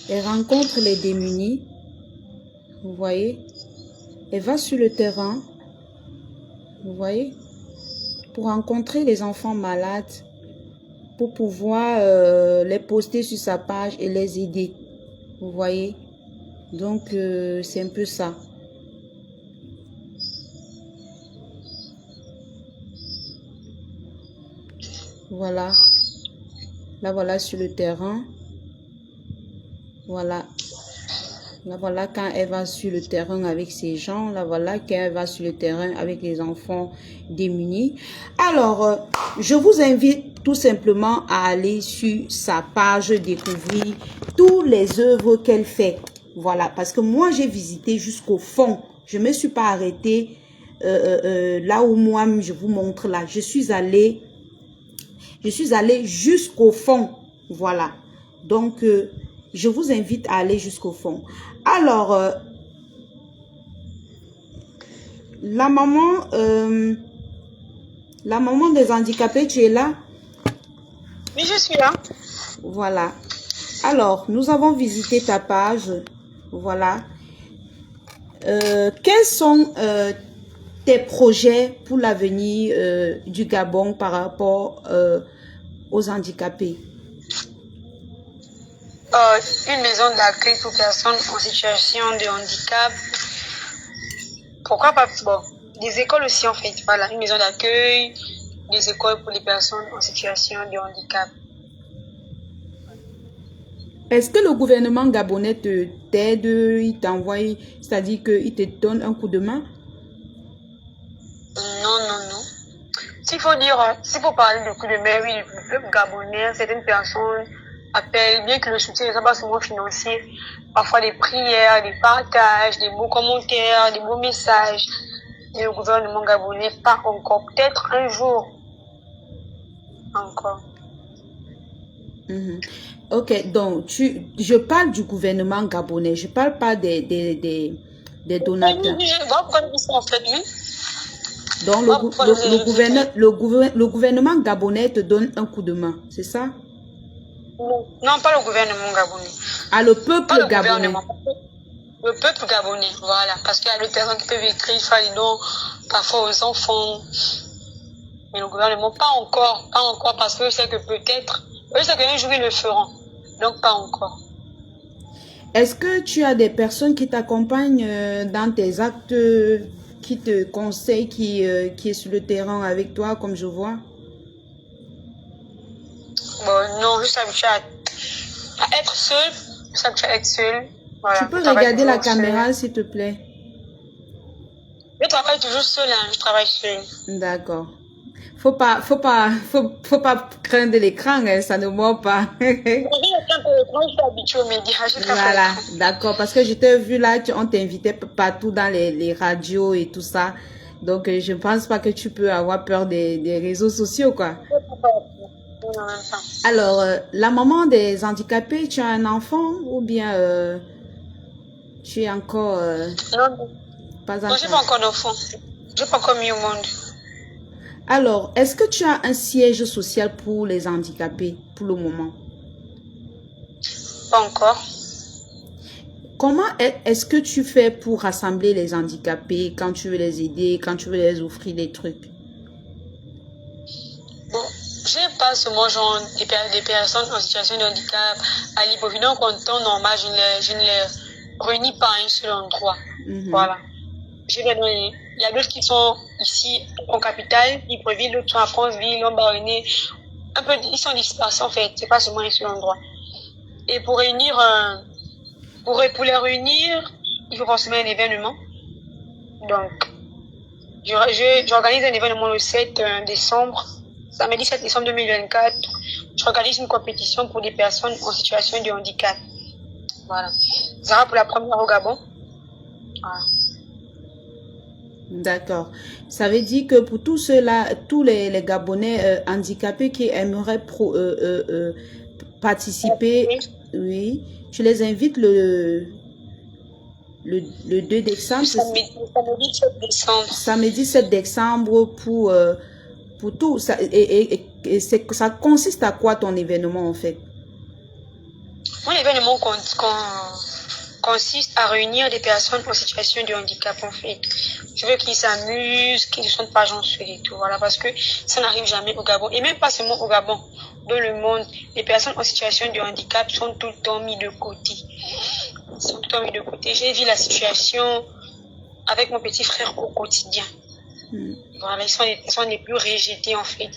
Elle rencontre les démunis. Vous voyez? Elle va sur le terrain. Vous voyez? Pour rencontrer les enfants malades. Pour pouvoir les poster sur sa page et les aider. Vous voyez? Donc, c'est un peu ça. Voilà. Là, voilà sur le terrain. Voilà. Là, voilà quand elle va sur le terrain avec ces gens. Là, voilà quand elle va sur le terrain avec les enfants démunis. Alors, je vous invite tout simplement à aller sur sa page, découvrir toutes les œuvres qu'elle fait. Voilà, parce que moi, j'ai visité jusqu'au fond. Je ne me suis pas arrêtée là où moi, je vous montre là. Je suis allée jusqu'au fond. Voilà. Donc, je vous invite à aller jusqu'au fond. Alors, la maman des handicapés, tu es là? Oui, je suis là. Voilà. Alors, nous avons visité ta page. Voilà. Quels sont tes projets pour l'avenir du Gabon par rapport aux handicapés? Une maison d'accueil pour personnes en situation de handicap. Pourquoi pas? Bon, des écoles aussi en fait. Voilà, une maison d'accueil, des écoles pour les personnes en situation de handicap. Est-ce que le gouvernement gabonais t'aide, il t'envoie, c'est-à-dire qu'il te donne un coup de main? Non, non, non. S'il faut dire, s'il faut parler de coup de main, oui, le peuple gabonais, certaines personnes appellent, bien que le soutien ne soit pas seulement financier, parfois des prières, des partages, des beaux commentaires, des beaux messages. Et le gouvernement gabonais, pas encore. Peut-être un jour. Encore. Ok, donc je parle du gouvernement gabonais, je parle pas des donateurs. En fait, oui. Donc le gouvernement gabonais te donne un coup de main, c'est ça? Non, non, pas le gouvernement gabonais. Ah, le peuple gabonais. Le peuple gabonais, voilà. Parce qu'il y a des personnes qui peuvent écrire, faire des dons, parfois aux enfants. Mais le gouvernement, pas encore, parce que je sais que peut-être, eux, c'est qu'un jour ils le feront. Donc, pas encore. Est-ce que tu as des personnes qui t'accompagnent dans tes actes, qui te conseillent, qui est sur le terrain avec toi, comme je vois? Bon, non, je suis habituée à être seule. Je suis habituée à être seule. Voilà, Tu peux je travaille regarder la toujours seule. caméra, s'il te plaît? Je travaille toujours seule, hein. Je travaille seule. D'accord. Faut pas craindre l'écran, hein, ça ne ment pas. Moi, je suis habituée aux médias, je travaille Voilà, l'écran. d'accord. Parce que je t'ai vu là, on t'invitait partout dans les radios et tout ça. Donc, je ne pense pas que tu peux avoir peur des réseaux sociaux, quoi. Non, même pas. Alors, la maman des handicapés, tu as un enfant ou bien tu es encore Non, non. pas Non, j'ai pas encore? encore d'enfant. J'ai pas encore mis au monde. Alors, est-ce que tu as un siège social pour les handicapés pour le moment? Pas encore. Comment est-ce que tu fais pour rassembler les handicapés quand tu veux les aider, quand tu veux les offrir des trucs? Bon, j'ai pas seulement genre des personnes en situation de handicap à Libreville. Donc, en temps normal, je ne les réunis pas à un seul endroit. Voilà. Il y a d'autres qui sont ici en capitale, Libreville, d'autres sont à Franceville, en Baronnet. Un peu, ils sont dispersés en fait. C'est pas seulement un seul endroit. Et pour réunir, pour les réunir, il faut forcément un événement. Donc, j'organise un événement le 7 décembre, samedi 7 décembre 2024. J'organise une compétition pour des personnes en situation de handicap. Voilà. Ça sera pour la première au Gabon. Voilà. D'accord. Ça veut dire que pour tous ceux-là, tous les Gabonais handicapés qui aimeraient participer, oui, tu les invites le 2 décembre, Samedi 7 décembre. samedi 7 décembre pour tout. Ça, ça consiste à quoi ton événement en fait? Mon événement consiste à réunir des personnes en situation de handicap en fait. Je veux qu'ils s'amusent, qu'ils ne sont pas gentils et tout. Voilà, parce que ça n'arrive jamais au Gabon. Et même pas seulement au Gabon. Dans le monde, les personnes en situation de handicap sont tout le temps mises de côté. Sont tout le temps mises de côté. J'ai vu la situation avec mon petit frère au quotidien. Voilà, ils sont les plus rejetés en fait.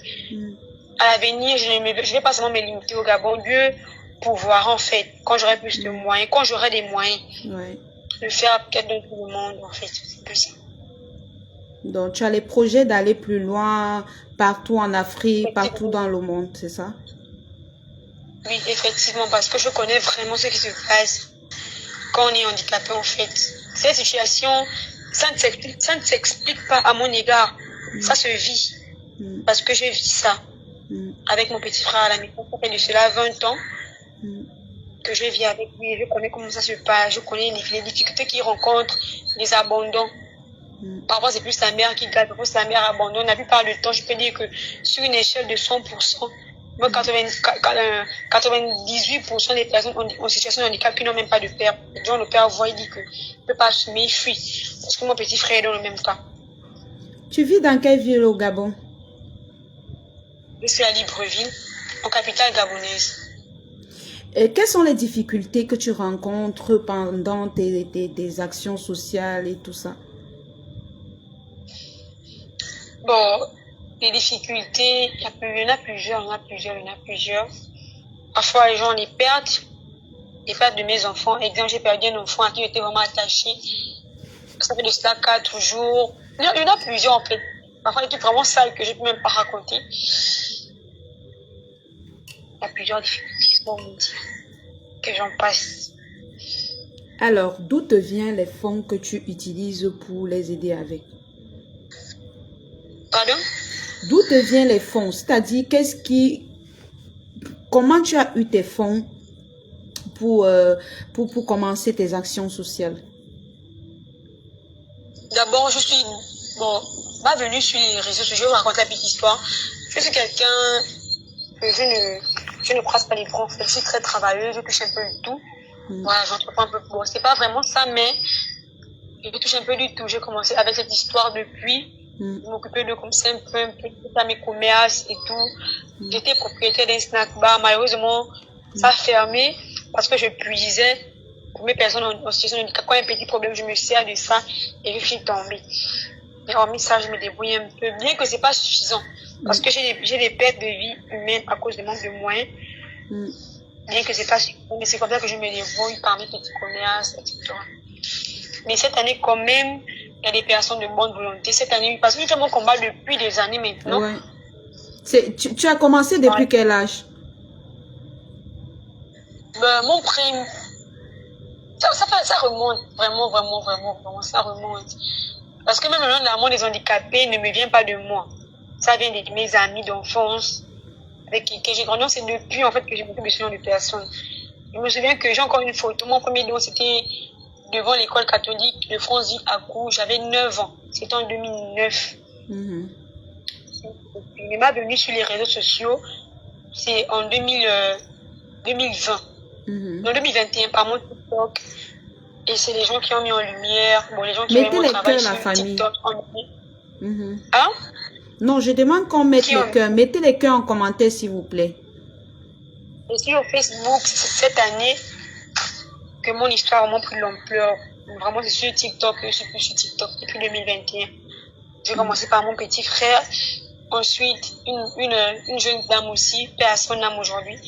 À l'avenir, je ne vais pas seulement me limiter au Gabon. Dieu pouvoir en fait, quand j'aurai plus de moyens, quand j'aurai des moyens, de faire peut-être dans tout le monde en fait, c'est que ça. Donc tu as les projets d'aller plus loin, partout en Afrique, partout dans le monde, c'est ça? Oui, effectivement, parce que je connais vraiment ce qui se passe quand on est handicapé en fait. Cette situation, ça ne s'explique pas à mon égard, ça se vit, parce que je vis ça avec mon petit frère à la maison, ça fait de cela 20 ans que je vis avec lui, je connais comment ça se passe, je connais les difficultés qu'il rencontre, les abandons. Parfois, c'est plus sa mère qui garde, parfois sa mère abandonne. La plupart du temps, je peux dire que sur une échelle de 100%, moi, 98% des personnes en situation de handicap qui n'ont même pas de père. Genre, le père voit, il dit que ne peut pas assumer, il fuit. Parce que mon petit frère est dans le même cas. Tu vis dans quelle ville au Gabon? Je suis à Libreville, en capitale gabonaise. Et quelles sont les difficultés que tu rencontres pendant tes actions sociales et tout ça? Bon, les difficultés, il y en a plusieurs. Parfois, les gens les perdent de mes enfants. Exemple, j'ai perdu un enfant à qui j'étais vraiment attachée. Ça fait de cela 4 jours. Il y en a plusieurs en fait. Parfois, des trucs vraiment sales que je ne peux même pas raconter. Il y a plusieurs difficultés, pour me dire que j'en passe. Alors, d'où te viennent les fonds que tu utilises pour les aider avec? Pardon? D'où te viennent les fonds? C'est-à-dire, comment tu as eu tes fonds pour commencer tes actions sociales? D'abord, pas venue sur les réseaux sociaux, je vais vous raconter la petite histoire. Je suis quelqu'un que je ne croise pas les grands. Je suis très travailleuse, je touche un peu de tout. Voilà, j'entreprends un peu. Bon, c'est pas vraiment ça, mais je touche un peu du tout. J'ai commencé avec cette histoire depuis. Je m'occupais de comme ça un peu à mes commerces et tout. J'étais propriétaire d'un snack bar. Malheureusement, ça a fermé parce que je puisais pour mes personnes en situation de handicap. Quand il y a un petit problème, je me sers de ça et je suis tombée. Mais hormis ça, je me débrouille un peu. Bien que c'est pas suffisant. Parce que j'ai des pertes de vie humaine à cause du manque de moyens. bien que c'est pas sûr, mais c'est comme ça que je me débrouille parmi les petits commerces, etc. Mais cette année, quand même, il y a des personnes de bonne volonté. Cette année, parce que je fais mon combat depuis des années maintenant. Ouais. Tu as commencé depuis quel âge? Mon prime, ça remonte, vraiment, ça remonte. Parce que même le nom de l'amour des handicapés ne me vient pas de moi. Ça vient de mes amis d'enfance, avec qui j'ai grandi. C'est depuis, en fait, que j'ai beaucoup de ce genre de personnes. Je me souviens que j'ai encore une photo. Mon premier don, c'était devant l'école catholique de Franzy à Cou. J'avais 9 ans. C'était en 2009. Il m'a venu sur les réseaux sociaux. C'est en 2020. En 2021, par mon TikTok. Et c'est les gens qui ont mis en lumière. Bon, les gens qui ont mis mon travail sur TikTok. Hein? Non, je demande qu'on mette les cœurs. Mettez les cœurs en commentaire, s'il vous plaît. Et sur Facebook, cette année, que mon histoire a vraiment pris de l'ampleur. Vraiment, c'est sur TikTok, je suis plus sur TikTok depuis 2021. J'ai commencé par mon petit frère. Ensuite, une jeune dame aussi, paix à son âme aujourd'hui,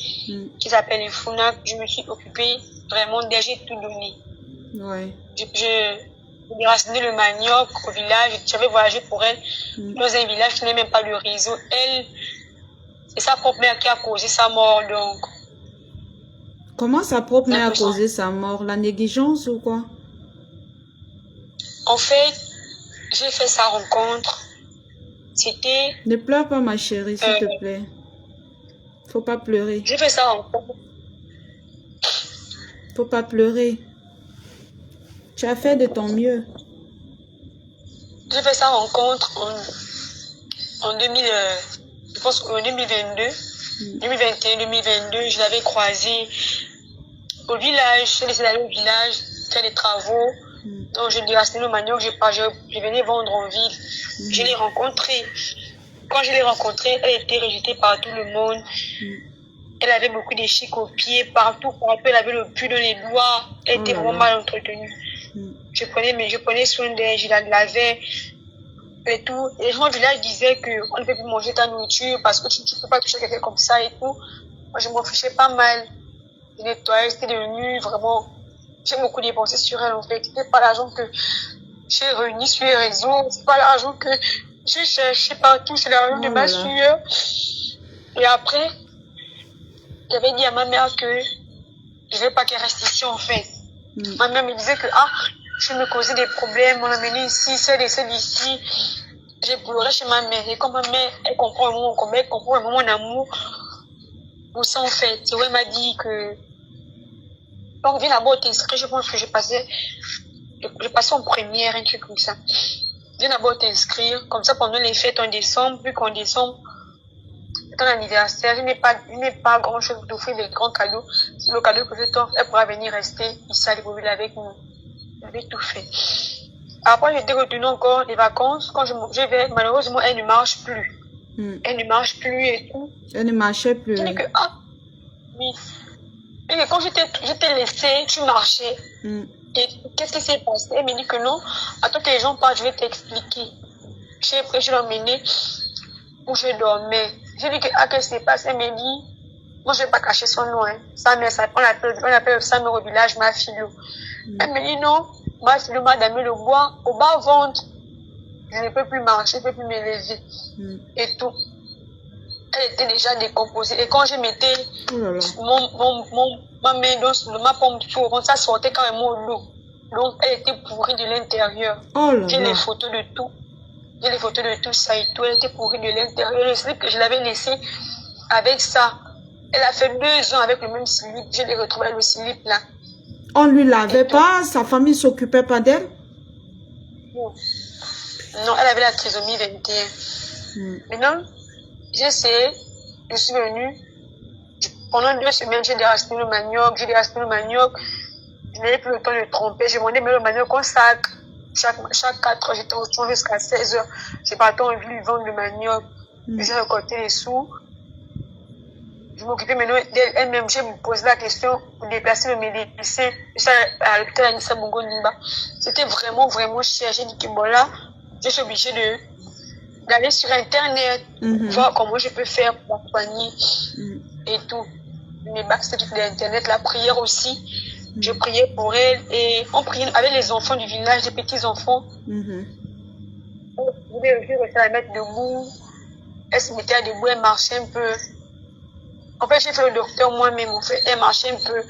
qui s'appelle Ifuna. Je me suis occupée vraiment d'elle, j'ai tout donné. Ouais. J'ai raciné le manioc au village. J'avais voyagé pour elle dans un village qui n'est même pas le réseau. Elle, c'est sa propre mère qui a causé sa mort, donc. Comment sa propre mère a causé sa mort? La négligence ou quoi? En fait, j'ai fait sa rencontre. C'était... Ne pleure pas, ma chérie, s'il te plaît. Faut pas pleurer. J'ai fait sa rencontre. Faut pas pleurer. Tu as fait de ton mieux. J'ai fait sa rencontre en 2000, je pense en 2022. 2021, 2022, je l'avais croisée au village. J'ai laissé d'aller au village, faire des travaux. Donc, je lui ai racheté le manioc, je venais vendre en ville. Je l'ai rencontrée. Quand je l'ai rencontrée, elle était rejetée par tout le monde. Elle avait beaucoup de chics aux pieds, partout. Elle avait le puits dans les doigts. Elle était vraiment mal entretenue. Je prenais soin d'elle, je la lavais et tout. Et les gens du village disaient qu'on ne peut plus manger ta nourriture parce que tu ne peux pas toucher quelqu'un comme ça et tout. Moi, je m'en fichais pas mal. Je nettoyais, c'était devenu vraiment... J'ai beaucoup dépensé sur elle, en fait. C'était pas l'argent que j'ai réuni sur les réseaux. C'est pas l'argent que j'ai cherché partout. C'est l'argent de ma sueur. Et après, j'avais dit à ma mère que je veux pas qu'elle reste ici, en fait. Ma mère me disait que, je me causais des problèmes. On l'a amené ici, celle ici. J'ai pleuré chez ma mère. Et comme ma mère, elle comprend mon combat, elle comprend mon amour pour ça, en fait. C'est où elle m'a dit que, donc, viens d'abord t'inscrire. Je pense que j'ai passé en première, un truc comme ça. Viens d'abord t'inscrire. Comme ça, pendant les fêtes en décembre, vu qu'en décembre, c'est ton anniversaire, je n'ai pas grand chose pour t'offrir des grands cadeaux. C'est le cadeau que je t'offre, elle pourra venir rester ici à Libreville avec nous. J'avais tout fait. Après, j'étais retenue encore les vacances. Quand je vais, malheureusement, elle ne marche plus. Elle ne marche plus et tout. Elle ne marchait plus. Je dis que, oui. Et quand je t'ai laissé, tu marchais. Et qu'est-ce qui s'est passé? Elle me dit que non. Attends que les gens parlent, je vais t'expliquer. Je l'ai emmenée où je dormais. J'ai dit que, qu'est-ce qui s'est passé? Elle me dit, moi, je ne vais pas cacher son nom. Sa mère, on appelle sa mère au village, ma fille. Elle me dit non, ma fille m'a damé le bois au bas-ventre. Je ne peux plus marcher, je ne peux plus me lever. Et tout. Elle était déjà décomposée. Et quand je mettais ma main dans ma pomme tour, ça sortait carrément l'eau. Donc, elle était pourrie de l'intérieur. J'ai les photos de tout. J'ai les photos de tout ça et tout. Elle était pourrie de l'intérieur. Le slip que je l'avais laissé avec ça. Elle a fait 2 ans avec le même slip. Je l'ai retrouvé le slip là. On lui lavait pas, sa famille s'occupait pas d'elle? Non, elle avait la trisomie 21. Maintenant, j'ai essayé, je suis venue. Pendant 2 semaines, j'ai déraciné le manioc, Je n'avais plus le temps de tromper. J'ai demandé le manioc en sac. Chaque 4 heures, j'étais au champ jusqu'à 16 heures. J'ai parti en ville vendre le manioc. J'ai récolté les sous. Je m'occupais maintenant d'elle-même. J'ai posé la question pour déplacer le médecin. À l'hôpital Anissa Bongo Nimba. C'était vraiment, vraiment cher. J'ai dit que bon là, je suis obligée d'aller sur Internet, voir comment je peux faire pour accompagner et tout. mes bacs, c'était tout l'internet, la prière aussi. Je priais pour elle et on priait avec les enfants du village, les petits enfants. Je restais à la mettre debout. Elle se mettait à debout, elle marchait un peu. En fait, j'ai fait le docteur moi-même, en fait. Elle marchait un peu.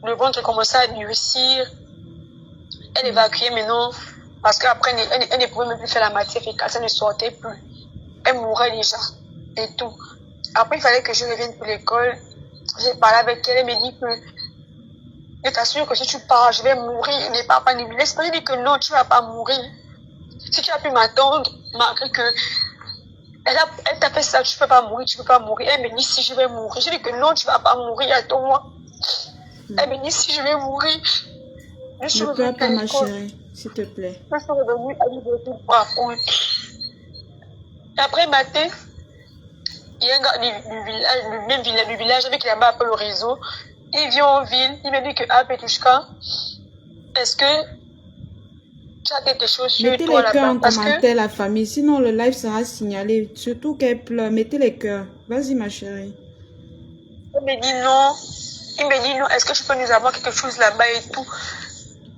Le ventre commençait à durcir. Elle évacuait maintenant. Parce qu'après, elle ne pouvait même plus faire la matière fécale. Ça ne sortait plus. Elle mourait déjà. Et tout. Après, il fallait que je revienne pour l'école. J'ai parlé avec elle. Elle me dit que je t'assure que si tu pars, je vais mourir. Il n'est pas ne me laisse pas. Je dis que non, tu ne vas pas mourir. Si tu as pu m'attendre, malgré que elle t'a fait ça, tu peux pas mourir, tu peux pas mourir. Elle me dit si je vais mourir. Je dis que non, tu vas pas mourir, attends-moi. Elle me dit si je vais mourir. Je suis Ne pleure pas, ma chérie, s'il te plaît. Je suis revenue à l'île pour apprendre. Après matin, il y a un gars du village avec qui là-bas appelle le réseau. Il vient en ville, il me dit que ah Petouchka, est-ce que tu as quelque chose sur mettez toi les cœurs là-bas? en commentaire, la famille, sinon le live sera signalé. Surtout qu'elle pleure, mettez les cœurs. Vas-y, ma chérie. Il me dit non. Il me dit non, est-ce que tu peux nous avoir quelque chose là-bas et tout?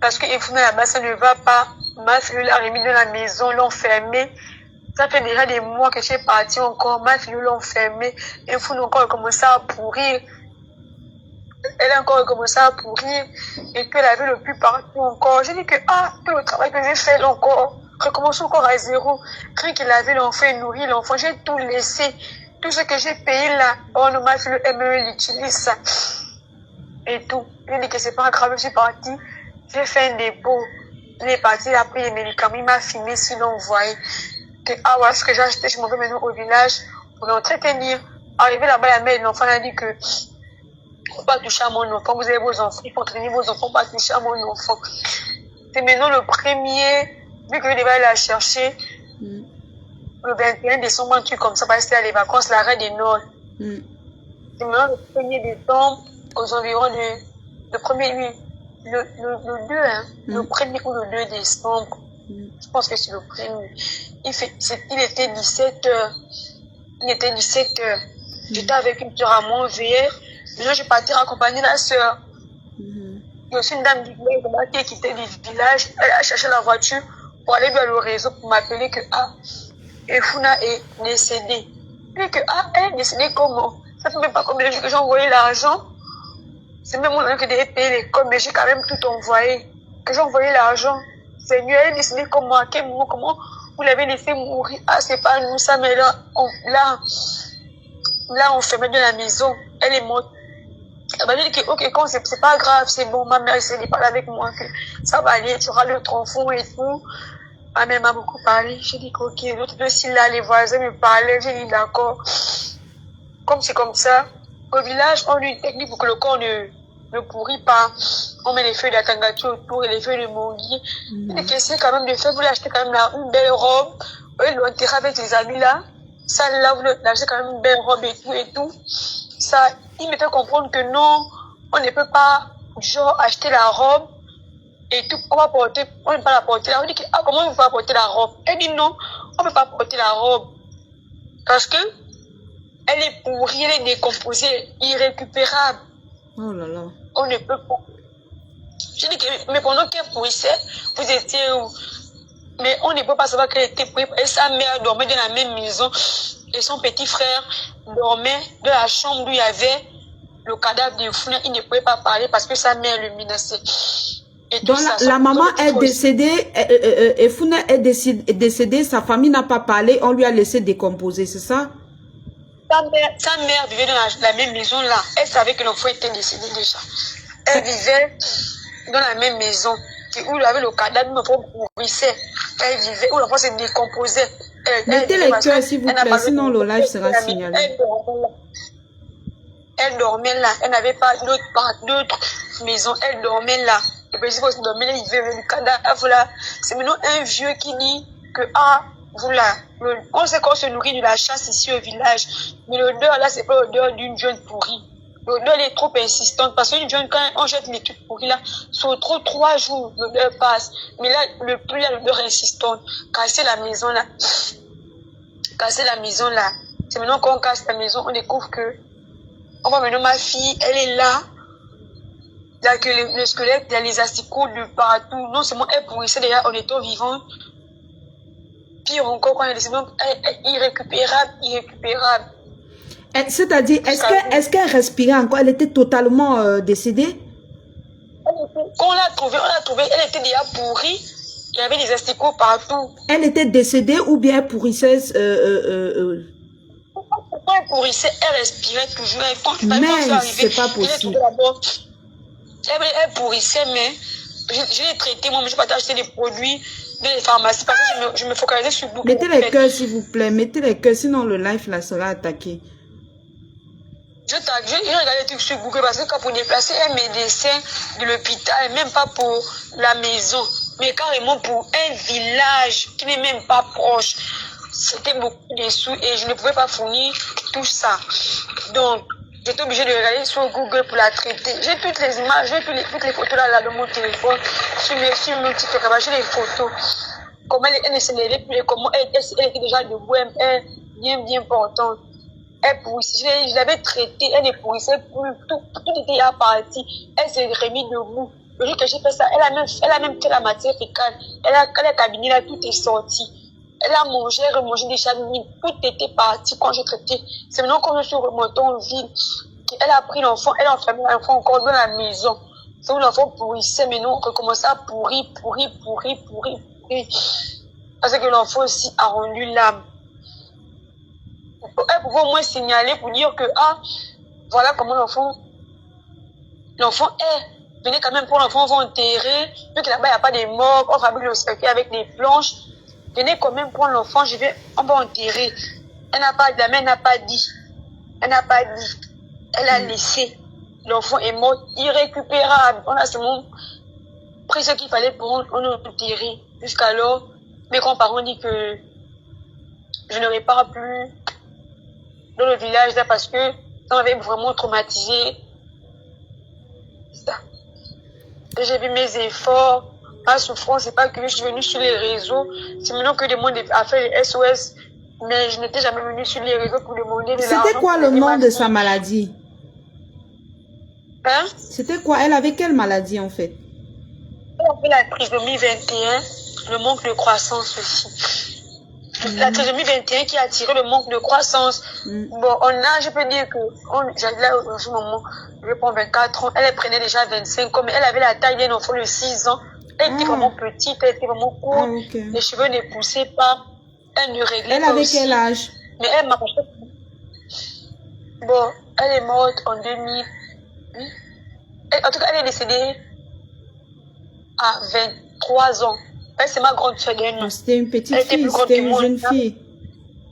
Parce que Efuna là-bas, ça ne va pas. Ma fille l'a remis dans la maison, l'ont fermée. Ça fait déjà des mois que je suis partie encore. Ma fille l'ont fermée. Efuna encore commencé à pourrir. Elle a encore commencé à pourrir. Et qu'elle avait le plus partout encore. J'ai dit que, tout le travail que j'ai fait là encore, recommence encore à zéro. Rien qu'il avait l'enfant et nourri l'enfant, j'ai tout laissé. Tout ce que j'ai payé là, oh non, ma fille, elle me l'utilise ça. Et tout. Il dit que c'est pas grave, je suis partie. J'ai fait un dépôt. Il est parti, il a pris les médicaments, il m'a filmé, sinon vous voyez. Que, ouais, ce que j'ai acheté, je m'en vais maintenant au village pour l'entretenir. Arrivé là-bas, la mère de l'enfant a dit que, faut pas toucher à mon enfant, vous avez vos enfants, il faut entraîner vos enfants, pas toucher à mon enfant. C'est maintenant le premier, vu que je devais aller la chercher, le 21 décembre, un truc comme ça, parce que c'était les vacances, l'arrêt des Nord. C'est maintenant le 1er décembre, aux environs le 1er, oui, le 2, hein, le 1er ou le 2 décembre. Je pense que c'est le 1er. Il était 17h. Il était 17h. J'étais avec une soeur à Montveillère. Déjà, je partais accompagner la soeur. Il y a aussi une dame du village qui quittait du village. Elle a cherché la voiture pour aller vers le réseau pour m'appeler que Efuna est décédée. Et que elle est décédée comment? Ça fait même pas combien de jours que j'ai envoyé l'argent. C'est même moi qui devais payer l'école, mais j'ai quand même tout envoyé. Que j'ai envoyé l'argent. C'est mieux, elle est décédée comment? À quel moment? Comment vous l'avez laissé mourir? C'est pas nous ça, mais là, on fermait de la maison. Elle est morte. Elle m'a dit que, ok, quand c'est pas grave, c'est bon, ma mère essaie de parler avec moi, que ça va aller, tu auras l'autre enfant et tout. Ma mère m'a beaucoup parlé. J'ai dit que, ok, l'autre deux, là, les voisins me parlaient, j'ai dit d'accord. Comme c'est comme ça, au village, on a une technique pour que le corps ne pourrit pas. On met les feuilles d'atangatu autour et les feuilles de monguier. Et qu'essayer quand même de faire, vous l'achetez quand même là, une belle robe. Eux, l'enterrer avec les amis là. Ça, là, vous l'achetez quand même une belle robe et tout. Ça, il me fait comprendre que non, on ne peut pas, genre, acheter la robe et tout. On ne peut pas la porter là. On dit que, comment on peut porter la robe? Elle dit non, on ne peut pas porter la robe. Parce que, elle est pourrie, elle est décomposée, irrécupérable. Oh là là. On ne peut pas. Je dis que, mais pendant qu'elle pourrissait, vous étiez où? Mais on ne peut pas savoir qu'elle était pourrie. Et sa mère dormait dans la même maison. Et son petit frère dormait dans la chambre où il y avait le cadavre de Efuna. Il ne pouvait pas parler parce que sa mère le menaçait. Et donc la maman est décédée, Efuna est décédée, sa famille n'a pas parlé, on lui a laissé décomposer, c'est ça? Sa mère vivait dans la même maison là. Elle savait que l'enfant était décédé déjà. Elle vivait dans la même maison où il y avait le cadavre, l'enfant pourrissait. Elle vivait, où l'enfant se décomposait. Mettez les cœurs s'il vous plaît, sinon le live sera signalé. Elle dormait là. Elle n'avait pas d'autre maison. Elle dormait là. Et puis, si vous dormez là, il vivait le cadavre là. C'est maintenant un vieux qui dit que, voilà, on sait qu'on se nourrit de la chasse ici au village. Mais l'odeur là, c'est pas l'odeur d'une viande pourrie. L'odeur est trop insistante parce qu'une viande, quand on jette les trucs pourris là, sur trop 3 jours, l'odeur passe. Mais là, le plus là, l'odeur insistante. Casser la maison là. Casser la maison là. C'est maintenant qu'on casse la maison, on découvre que On va maintenant ma fille, elle est là. Il y a que le squelette, il y a les asticots de partout. Non seulement elle pourrissait déjà en étant vivante. Pire encore quand elle est irrécupérable, irrécupérable. C'est-à-dire, est-ce qu'elle respirait encore? Elle était totalement décédée? Quand on l'a trouvée, elle était déjà pourrie. Il y avait des asticots partout. Elle était décédée ou bien elle pourrissait Quand elle pourrissait, elle respirait toujours. Mais c'est pas possible. Elle pourrissait, mais je l'ai traité. Moi, je n'ai pas acheté des produits de les pharmacies parce que je me focalisais sur beaucoup. Mettez les cœurs, s'il vous plaît. Mettez les cœurs, sinon le live là sera attaqué. Je regardé des trucs sur Google parce que quand pour déplacer un médecin de l'hôpital, même pas pour la maison, mais carrément pour un village qui n'est même pas proche, c'était beaucoup de sous et je ne pouvais pas fournir tout ça. Donc, j'étais obligée de regarder sur Google pour la traiter. J'ai toutes les images, j'ai toutes les photos là dans mon téléphone, sur mon TikTok, j'ai les photos. Comment elle ne se levait plus, comment elle était déjà debout, elle bien portante. Elle pourrissait, je l'avais traitée, elle ne pourrissait plus, tout était à partir. Elle s'est remise debout. Le jour que j'ai fait ça, elle a même fait la matière fécale. Elle a cabiné là, tout est sorti. Elle a mangé, remangé des chamines, tout était parti quand j'ai traité. C'est maintenant quand je suis remontée en ville, elle a pris l'enfant, elle a enfermé l'enfant encore dans la maison. C'est où l'enfant pourrissait, mais non, on recommençait à pourrir. Parce que l'enfant aussi a rendu l'âme. Elle pouvait au moins signaler pour dire que, voilà comment l'enfant est. Venez quand même pour l'enfant, on va enterrer. Vu que là-bas, il n'y a pas de morgue, on fabrique le cercueil avec des planches. Venez quand même prendre l'enfant, on va enterrer. Elle n'a pas dit. Elle a laissé. L'enfant est mort, irrécupérable. On a seulement pris ce qu'il fallait pour enterrer. Jusqu'alors, mes grands-parents disent que je ne répare plus dans le village là parce que ça m'avait vraiment traumatisé. Ça. J'ai vu mes efforts, ma souffrance, c'est pas que je suis venue sur les réseaux, c'est maintenant que demande à faire les SOS, mais je n'étais jamais venue sur les réseaux pour demander de l'argent. C'était quoi le nom de sa maladie? Hein? C'était quoi? Elle avait quelle maladie en fait? Elle avait la trisomie 21, le manque de croissance aussi. La trisomie 21 qui a attiré le manque de croissance. Bon, je peux dire que, là, en ce moment, je prends 24 ans, elle prenait déjà 25 ans, mais elle avait la taille d'un enfant de 6 ans. Elle était vraiment petite, elle était vraiment courte. Okay. Les cheveux ne poussaient pas, elle ne réglait pas. Elle avait quel âge? Mais elle marchait. Bon, elle est morte en 2000. En tout cas, elle est décédée à 23 ans. Elle, c'est ma grande soeur d'un an. C'était une petite fille, c'était une jeune fille.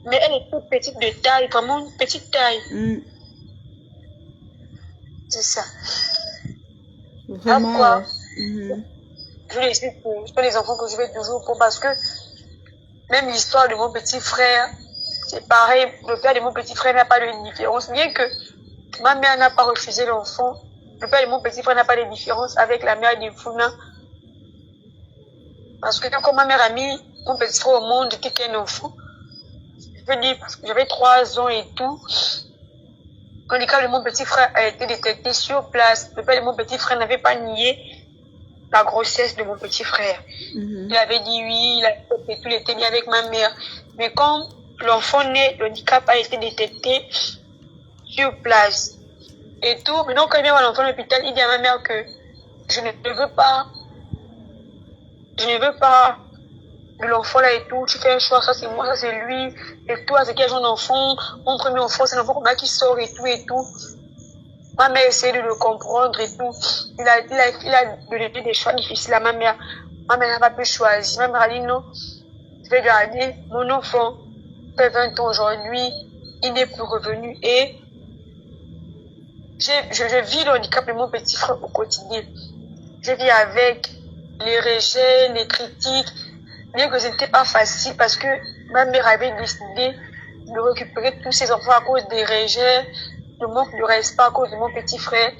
Mais elle est toute petite de taille, vraiment une petite taille. C'est ça. Vraiment. Pourquoi je les sais que ce sont les enfants que je vais toujours pour parce que même l'histoire de mon petit frère, c'est pareil. Le père de mon petit frère n'a pas de différence. Bien que ma mère n'a pas refusé l'enfant, le père de mon petit frère n'a pas de différence avec la mère de Funa. Parce que quand ma mère a mis mon petit frère au monde, j'étais un enfant. Je veux dire, parce que j'avais 3 ans et tout. Quand le cas de mon petit frère a été détecté sur place, le père de mon petit frère n'avait pas nié la grossesse de mon petit frère. Il avait dit oui, il a fait tout, il était bien avec ma mère. Mais quand l'enfant naît, le handicap a été détecté sur place. Et tout, maintenant quand il vient voir l'enfant à l'hôpital, il dit à ma mère que je ne veux pas de l'enfant là et tout, tu fais un choix, ça c'est moi, ça c'est lui, et toi c'est quel genre d'enfant, mon premier enfant c'est l'enfant qui sort et tout. Ma mère essaie de le comprendre et tout. Il a donné des choix difficiles à ma mère. Ma mère n'a pas pu choisir. Ma mère a dit non, je vais garder mon enfant. Il fait 20 ans aujourd'hui, il n'est plus revenu et je vis le handicap de mon petit frère au quotidien. Je vis avec les rejets, les critiques, bien que ce n'était pas facile parce que ma mère avait décidé de récupérer tous ses enfants à cause des rejets, le manque de respect à cause de mon petit frère.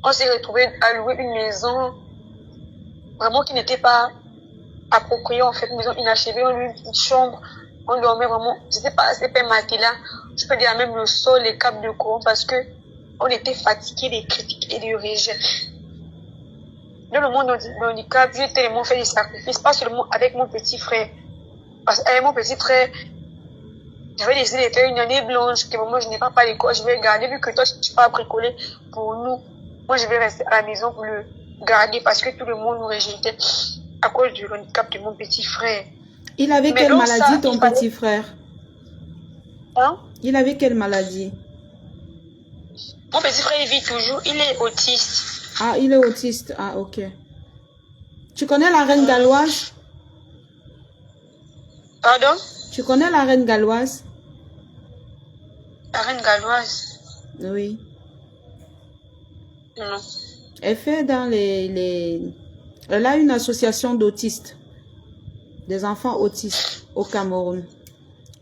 On s'est retrouvé à louer une maison vraiment qui n'était pas appropriée, en fait, une maison inachevée, on a eu une petite chambre, on dormait vraiment, c'était pas un matelas, je peux dire même le sol, les câbles de courant, parce que on était fatigués des critiques et du rejet. Dans le monde du handicap, j'ai tellement fait des sacrifices, pas seulement avec mon petit frère. Parce qu'avec mon petit frère, j'avais décidé de faire une année blanche, que moi je n'ai pas à l'école, je vais garder, vu que toi tu ne vas pas bricoler pour nous. Moi je vais rester à la maison pour le garder parce que tout le monde nous rejetait à cause du handicap de mon petit frère. Il avait Mais quelle donc, maladie, ça, ton petit frère? Hein? Il avait quelle maladie? Mon petit frère, il vit toujours, il est autiste. Ah, il est autiste. Ah, ok. Tu connais la reine galloise? Pardon? Tu connais la reine galloise? La reine galloise? Oui. Non. Elle fait dans Elle a une association d'autistes, des enfants autistes au Cameroun.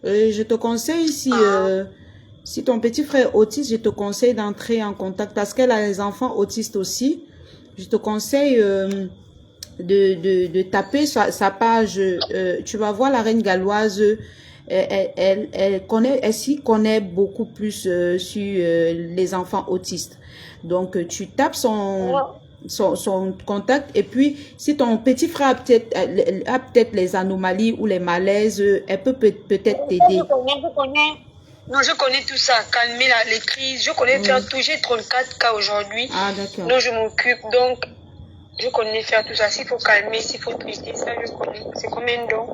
Je te conseille, si ton petit frère est autiste, je te conseille d'entrer en contact parce qu'elle a les enfants autistes aussi. Je te conseille de taper sa page. Tu vas voir la reine galloise. Elle s'y connaît beaucoup plus sur les enfants autistes. Donc, tu tapes son contact et puis si ton petit frère a peut-être les anomalies ou les malaises, elle peut peut-être t'aider. Non, je connais tout ça, calmer les crises, je connais faire tout. J'ai 34 cas aujourd'hui, dont je m'occupe, donc je connais faire tout ça. S'il faut calmer, s'il faut trister, ça je connais. C'est comme un don,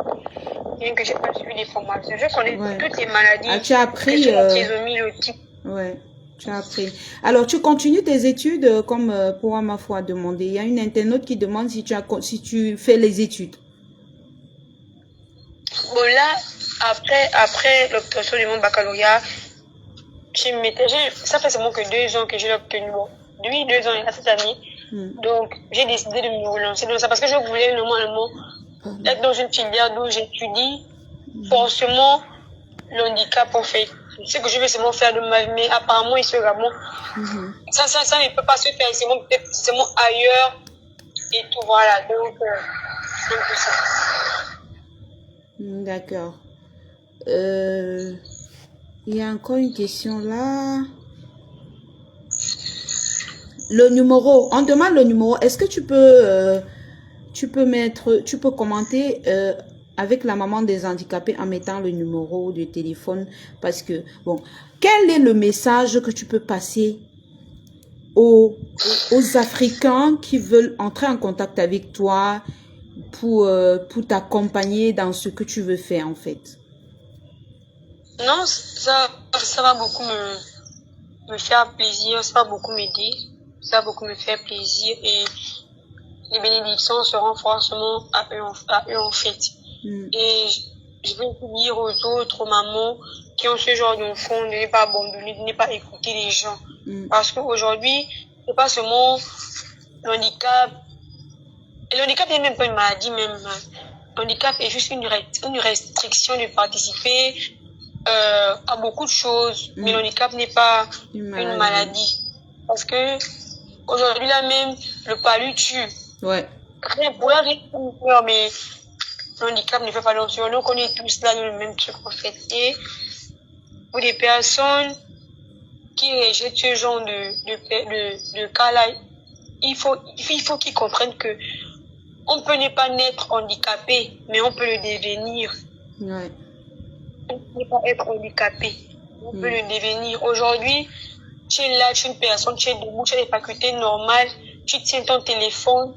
bien que j'ai pas suivi des formations. Je connais toutes les maladies. Ah, tu as appris le type. Ouais. Tu as appris. Alors, tu continues tes études comme pour ma foi demandé. Il y a une internaute qui demande si tu fais les études. Bon, là, après l'obtention de mon baccalauréat, ça fait seulement que 2 ans que je l'ai obtenu. Bon, depuis 2 ans, cette année. Donc, j'ai décidé de me relancer dans ça parce que je voulais normalement être dans une filière d'où j'étudie forcément le handicap en fait. Ce que je veux seulement faire de ma vie, mais apparemment il sera bon. Ça ne peut pas se faire, c'est mon ailleurs et tout, voilà. Donc, c'est un peu ça. D'accord. Il y a encore une question là. Le numéro, on demande le numéro. Est-ce que tu peux commenter avec la maman des handicapés en mettant le numéro de téléphone? Parce que, bon, quel est le message que tu peux passer aux Africains qui veulent entrer en contact avec toi pour t'accompagner dans ce que tu veux faire, en fait? Non, ça va beaucoup me faire plaisir, ça va beaucoup m'aider, ça va beaucoup me faire plaisir et les bénédictions seront forcément à eux en fait. Et je veux dire aux autres mamans qui ont ce genre d'enfants de ne pas abandonner, de ne pas écouter les gens. Parce qu'aujourd'hui, c'est pas seulement le handicap. Et le handicap n'est même pas une maladie même. Le handicap est juste une restriction de participer à beaucoup de choses. Mais le handicap n'est pas une maladie. Parce que aujourd'hui là même, le palu tue. Ouais. Rien pour rien, mais le handicap ne fait pas l'option. Donc on est tous là dans le même truc en fait. Et pour des personnes qui rejettent ce genre de cas-là, il faut qu'ils comprennent que on peut ne pas naître handicapé, mais on peut le devenir. Ouais. On ne peut pas être handicapé, on peut le devenir. Aujourd'hui, tu es là, tu es une personne, tu es debout, tu as des facultés normales, tu tiens ton téléphone,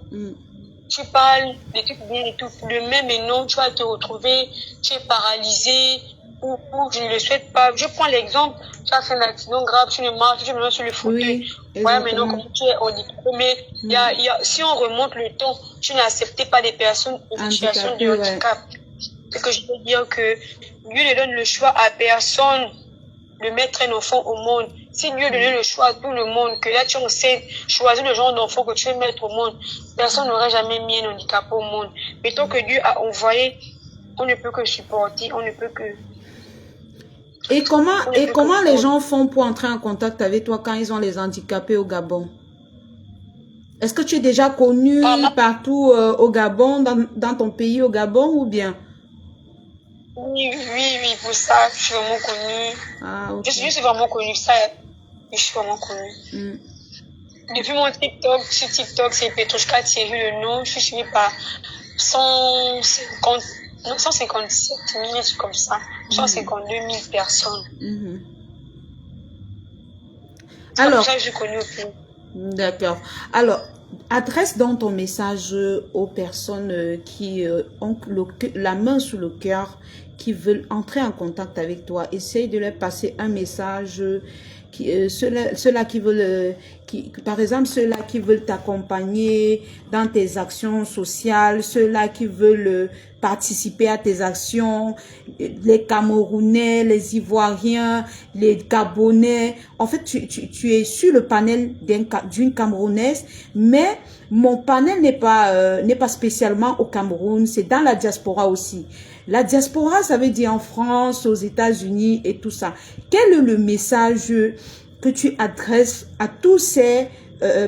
tu parles des trucs bien et tout. Demain, maintenant, tu vas te retrouver, tu es paralysé, ou je ne le souhaite pas. Je prends l'exemple, tu as fait un accident grave, tu ne marches, tu me mets sur le fauteuil. Voilà maintenant comment tu es handicapé. Mais si on remonte le temps, tu n'acceptais pas des personnes en situation de handicap. C'est que je veux dire que Dieu ne donne le choix à personne de mettre un enfant au monde. Si Dieu donnait le choix à tout le monde, que là tu sais choisir le genre d'enfant que tu veux mettre au monde, personne n'aurait jamais mis un handicap au monde. Mais tant que Dieu a envoyé, on ne peut que supporter, on ne peut que... Et comment les gens font pour entrer en contact avec toi quand ils ont les handicapés au Gabon? Est-ce que tu es déjà connu partout au Gabon, dans ton pays au Gabon ou bien? Oui, oui, oui, pour ça, je suis vraiment connue. Ah, ok. Je suis vraiment connue, ça, je suis vraiment connue. Depuis mon TikTok, sur TikTok, c'est Petrushka Thierry le nom, je suis suivie par 150, non, 157 000, comme ça, 152 000 personnes. C'est pour Alors, ça que je suis connue au plus. d'accord. Alors, adresse donc ton message aux personnes qui ont la main sur le cœur, qui veulent entrer en contact avec toi. Essaye de leur passer un message. Ceux-là qui veulent, par exemple, ceux-là qui veulent t'accompagner dans tes actions sociales, ceux-là qui veulent participer à tes actions, les Camerounais, les Ivoiriens, les Gabonais. En fait, tu es sur le panel d'une Camerounaise, mais mon panel n'est pas spécialement au Cameroun, c'est dans la diaspora aussi. La diaspora, ça veut dire en France, aux États-Unis et tout ça. Quel est le message que tu adresses à tous ces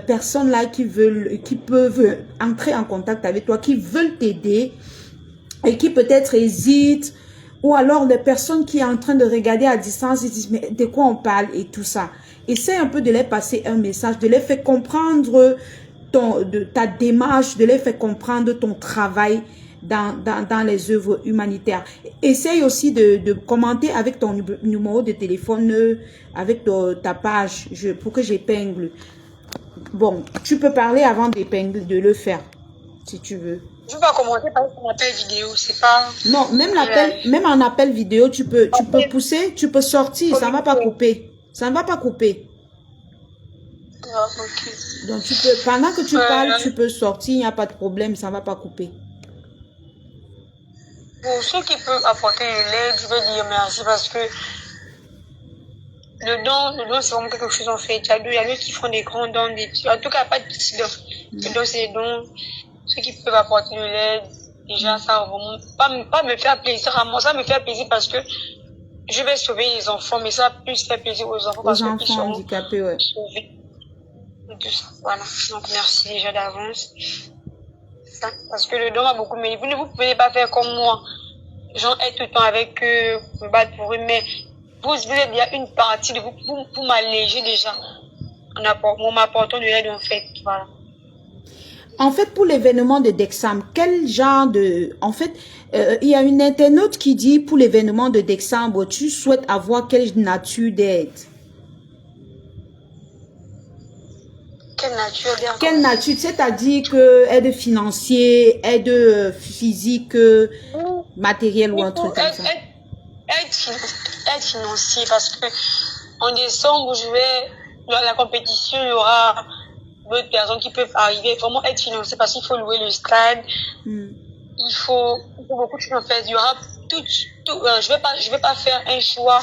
personnes-là qui peuvent entrer en contact avec toi, qui veulent t'aider et qui peut-être hésitent, ou alors les personnes qui sont en train de regarder à distance, ils disent mais de quoi on parle et tout ça. Essaie un peu de leur passer un message, de leur faire comprendre ta démarche, de leur faire comprendre ton travail dans les œuvres humanitaires. Essaye aussi de commenter avec ton numéro de téléphone, avec ta page, pour que j'épingle. Bon, tu peux parler avant d'épingler, de le faire, si tu veux. Je ne vais pas commenter par un appel vidéo, c'est pas... Non, même en appel vidéo, tu peux pousser, tu peux sortir, ça ne va pas couper. Ça ne va pas couper. Ah, ok. Donc, pendant que tu parles, tu peux sortir, il n'y a pas de problème, ça ne va pas couper. Pour ceux qui peuvent apporter de l'aide, je veux dire merci parce que le don c'est vraiment quelque chose en fait. Il y a d'autres qui font des grands dons, en tout cas pas de petits dons. Le don c'est des dons. Ceux qui peuvent apporter de l'aide, déjà ça vraiment pas me faire plaisir à moi, ça me fait plaisir parce que je vais sauver les enfants, mais ça va plus faire plaisir aux enfants parce qu'ils seront handicapés, ouais. sauvés. Tout ça, voilà. Donc merci déjà d'avance. Parce que le don m'a beaucoup aidé. Vous ne pouvez pas faire comme moi. Genre être tout le temps avec eux, me battre pour eux, mais vous êtes bien une partie de vous m'allégez déjà en m'apportant de l'aide en fait. Voilà. En fait, pour l'événement de Dexam, quel genre de... En fait, il y a une internaute qui dit, pour l'événement de Dexam, tu souhaites avoir quelle nature d'aide? Quelle nature d'aide? Quelle nature? C'est-à-dire que aide financière, aide physique, matérielle ou un truc comme ça? Aide financière, parce que en décembre, dans la compétition, il y aura d'autres personnes qui peuvent arriver. Vraiment aide financière parce qu'il faut louer le stade. Il faut beaucoup de choses en fait. Il y aura tout. Je vais pas faire un choix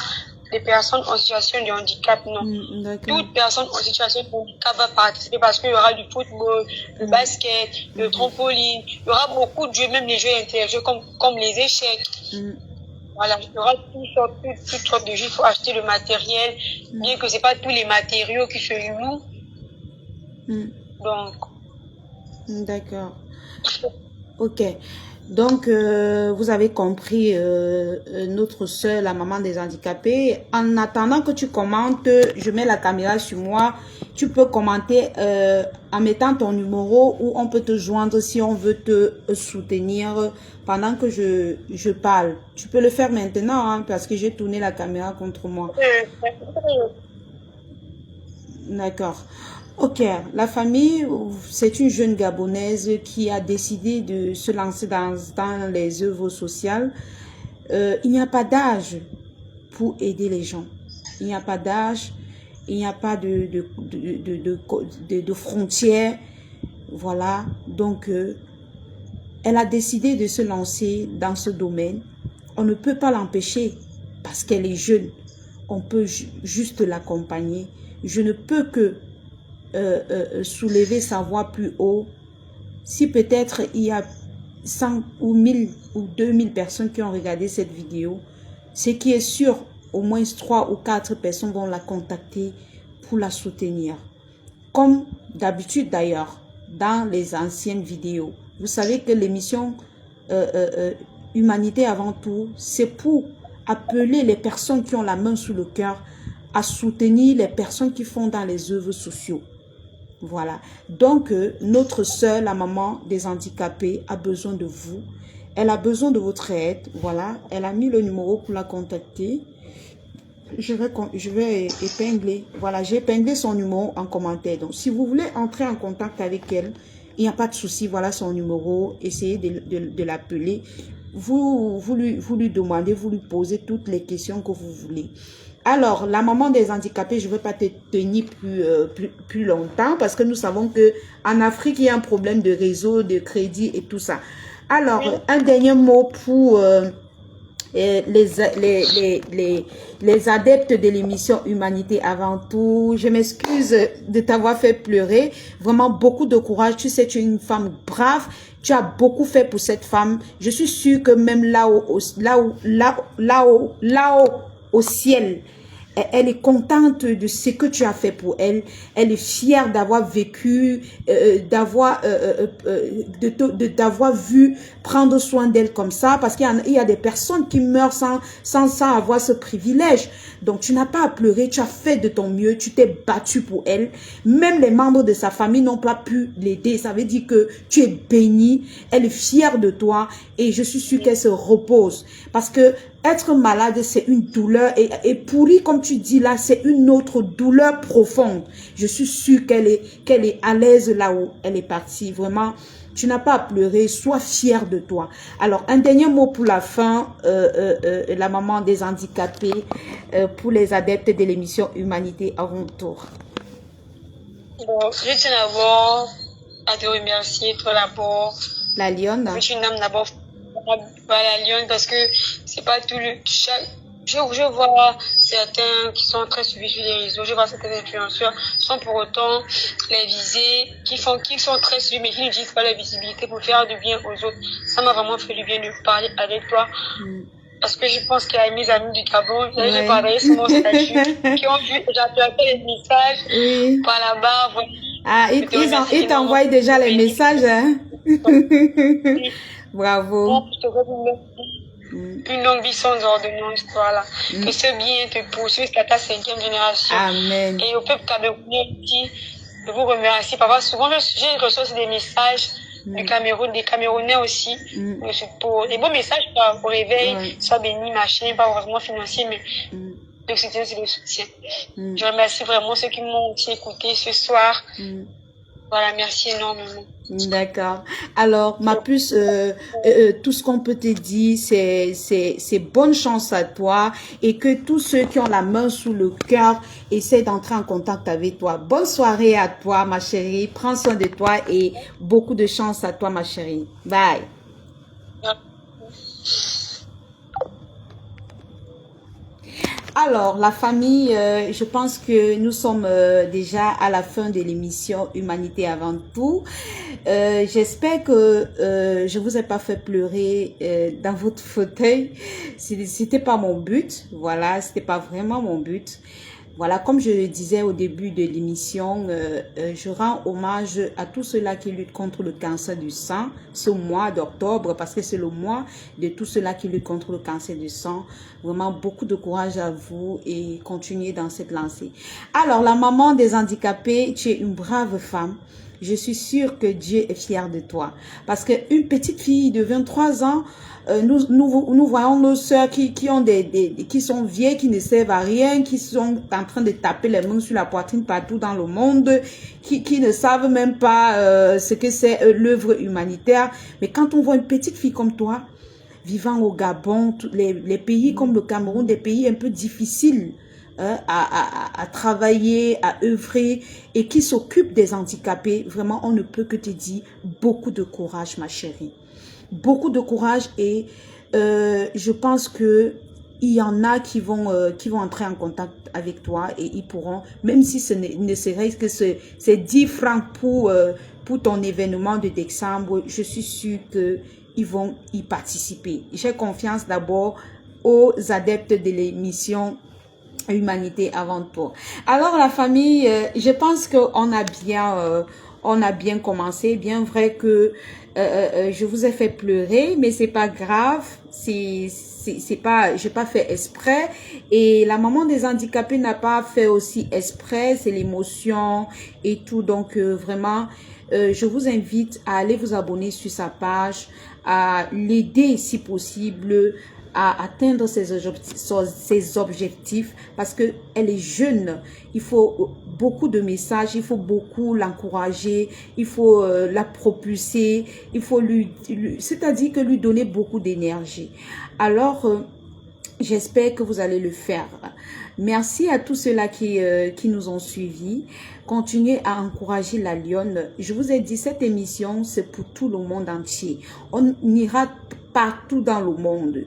des personnes en situation de handicap, non. Toute personne en situation de handicap va participer parce qu'il y aura du football, le basket, le trampoline. Il y aura beaucoup de jeux, même les jeux intellectuels comme les échecs. Voilà, il y aura toutes sortes de jeux. Il faut acheter le matériel, bien que c'est pas tous les matériaux qui se louent. Donc. D'accord. Ok. Donc, vous avez compris notre soeur, la maman des handicapés. En attendant que tu commentes, je mets la caméra sur moi. Tu peux commenter en mettant ton numéro ou on peut te joindre si on veut te soutenir pendant que je parle. Tu peux le faire maintenant hein, parce que j'ai tourné la caméra contre moi. D'accord. Ok, la famille, c'est une jeune Gabonaise qui a décidé de se lancer dans les œuvres sociales. Il n'y a pas d'âge pour aider les gens. Il n'y a pas d'âge, il n'y a pas de frontières. Voilà, donc elle a décidé de se lancer dans ce domaine. On ne peut pas l'empêcher parce qu'elle est jeune. On peut juste l'accompagner. Je ne peux que soulever sa voix plus haut. Si peut-être il y a 100 ou 1000 ou 2000 personnes qui ont regardé cette vidéo, ce qui est sûr, au moins 3 ou 4 personnes vont la contacter pour la soutenir. Comme d'habitude d'ailleurs, dans les anciennes vidéos. Vous savez que l'émission Humanité avant tout, c'est pour appeler les personnes qui ont la main sous le cœur à soutenir les personnes qui font dans les œuvres sociaux. Voilà. Donc, notre sœur, la maman des handicapés, a besoin de vous. Elle a besoin de votre aide. Voilà. Elle a mis le numéro pour la contacter. Je vais épingler. Voilà, j'ai épinglé son numéro en commentaire. Donc, si vous voulez entrer en contact avec elle, il n'y a pas de souci. Voilà son numéro. Essayez de l'appeler. Vous lui demandez, vous lui posez toutes les questions que vous voulez. Alors, la maman des handicapés, je ne veux pas te tenir plus longtemps parce que nous savons qu'en Afrique, il y a un problème de réseau, de crédit et tout ça. Alors, un dernier mot pour les adeptes de l'émission Humanité avant tout. Je m'excuse de t'avoir fait pleurer. Vraiment, beaucoup de courage. Tu sais, tu es une femme brave. Tu as beaucoup fait pour cette femme. Je suis sûre que même là-haut, au ciel, elle est contente de ce que tu as fait pour elle. Elle est fière d'avoir vécu, d'avoir vu prendre soin d'elle comme ça. Parce qu'il y a des personnes qui meurent sans avoir ce privilège. Donc, tu n'as pas à pleurer. Tu as fait de ton mieux. Tu t'es battu pour elle. Même les membres de sa famille n'ont pas pu l'aider. Ça veut dire que tu es bénie. Elle est fière de toi. Et je suis sûre qu'elle se repose. Parce que être malade, c'est une douleur. Et pourri, comme tu dis là, c'est une autre douleur profonde. Je suis sûre qu'elle est à l'aise là où elle est partie. Vraiment, tu n'as pas à pleurer. Sois fière de toi. Alors, un dernier mot pour la fin. La maman des handicapés, pour les adeptes de l'émission Humanité avant tout. Bon, je tiens d'abord à te remercier, toi d'abord. La lionne. Je suis une âme d'abord. Voilà, Lyon, parce que c'est pas tout le... Je vois certains qui sont très suivis sur les réseaux, je vois certains influenceurs sans pour autant les viser, qui sont très suivis, mais qui n'utilisent pas la visibilité pour faire du bien aux autres. Ça m'a vraiment fait du bien de parler avec toi. Parce que je pense qu'il y a mes amis du Gabon, j'ai parlé sur mon statut, qui ont vu, j'ai les messages par là-bas. Voilà. Ah, ils t'envoient déjà les messages, hein? Bravo. Je te remercie. Une longue vie sans ordonnance, voilà. Que ce bien te poursuive jusqu'à ta 5e génération. Amen. Et au peuple camerounais aussi, je vous remercie. Parfois, souvent, j'ai reçu des messages du Cameroun, des Camerounais aussi, pour des beaux messages au réveil, soit béni, machin, pas vraiment financier, mais le soutien, c'est le soutien. Je remercie vraiment ceux qui m'ont aussi écouté ce soir. Voilà, merci énormément. D'accord. Alors, ma puce, tout ce qu'on peut te dire, c'est bonne chance à toi et que tous ceux qui ont la main sous le cœur essaient d'entrer en contact avec toi. Bonne soirée à toi, ma chérie. Prends soin de toi et beaucoup de chance à toi, ma chérie. Bye. Alors, la famille, je pense que nous sommes déjà à la fin de l'émission Humanité avant tout. J'espère que je vous ai pas fait pleurer dans votre fauteuil. C'était pas mon but. Voilà, c'était pas vraiment mon but. Voilà, comme je le disais au début de l'émission, je rends hommage à tous ceux-là qui luttent contre le cancer du sang ce mois d'octobre, parce que c'est le mois de tous ceux-là qui luttent contre le cancer du sang. Vraiment, beaucoup de courage à vous et continuez dans cette lancée. Alors, la maman des handicapés, tu es une brave femme. Je suis sûre que Dieu est fier de toi. Parce qu'une petite fille de 23 ans, nous voyons nos sœurs qui sont vieilles, qui ne servent à rien, qui sont en train de taper les mains sur la poitrine partout dans le monde, qui ne savent même pas ce que c'est l'œuvre humanitaire. Mais quand on voit une petite fille comme toi, vivant au Gabon, les pays comme le Cameroun, des pays un peu difficiles, à travailler, à œuvrer et qui s'occupe des handicapés, vraiment, on ne peut que te dire beaucoup de courage, ma chérie. Beaucoup de courage et je pense que il y en a qui vont entrer en contact avec toi et ils pourront, même si ce ne serait que c'est 10 francs pour ton événement de décembre, je suis sûre qu'ils vont y participer. J'ai confiance d'abord aux adeptes de l'émission Humanité avant tout. Alors la famille, je pense qu'on a bien commencé. Bien vrai que je vous ai fait pleurer, mais c'est pas grave. C'est pas, j'ai pas fait exprès. Et la maman des handicapés n'a pas fait aussi exprès. C'est l'émotion et tout. Donc vraiment, je vous invite à aller vous abonner sur sa page, à l'aider si possible à atteindre ses objectifs parce que elle est jeune. Il faut beaucoup de messages, il faut beaucoup l'encourager, il faut la propulser, il faut c'est-à-dire que lui donner beaucoup d'énergie. Alors, j'espère que vous allez le faire. Merci à tous ceux-là qui nous ont suivis. Continuez à encourager la Lionne. Je vous ai dit, cette émission, c'est pour tout le monde entier. On ira partout dans le monde,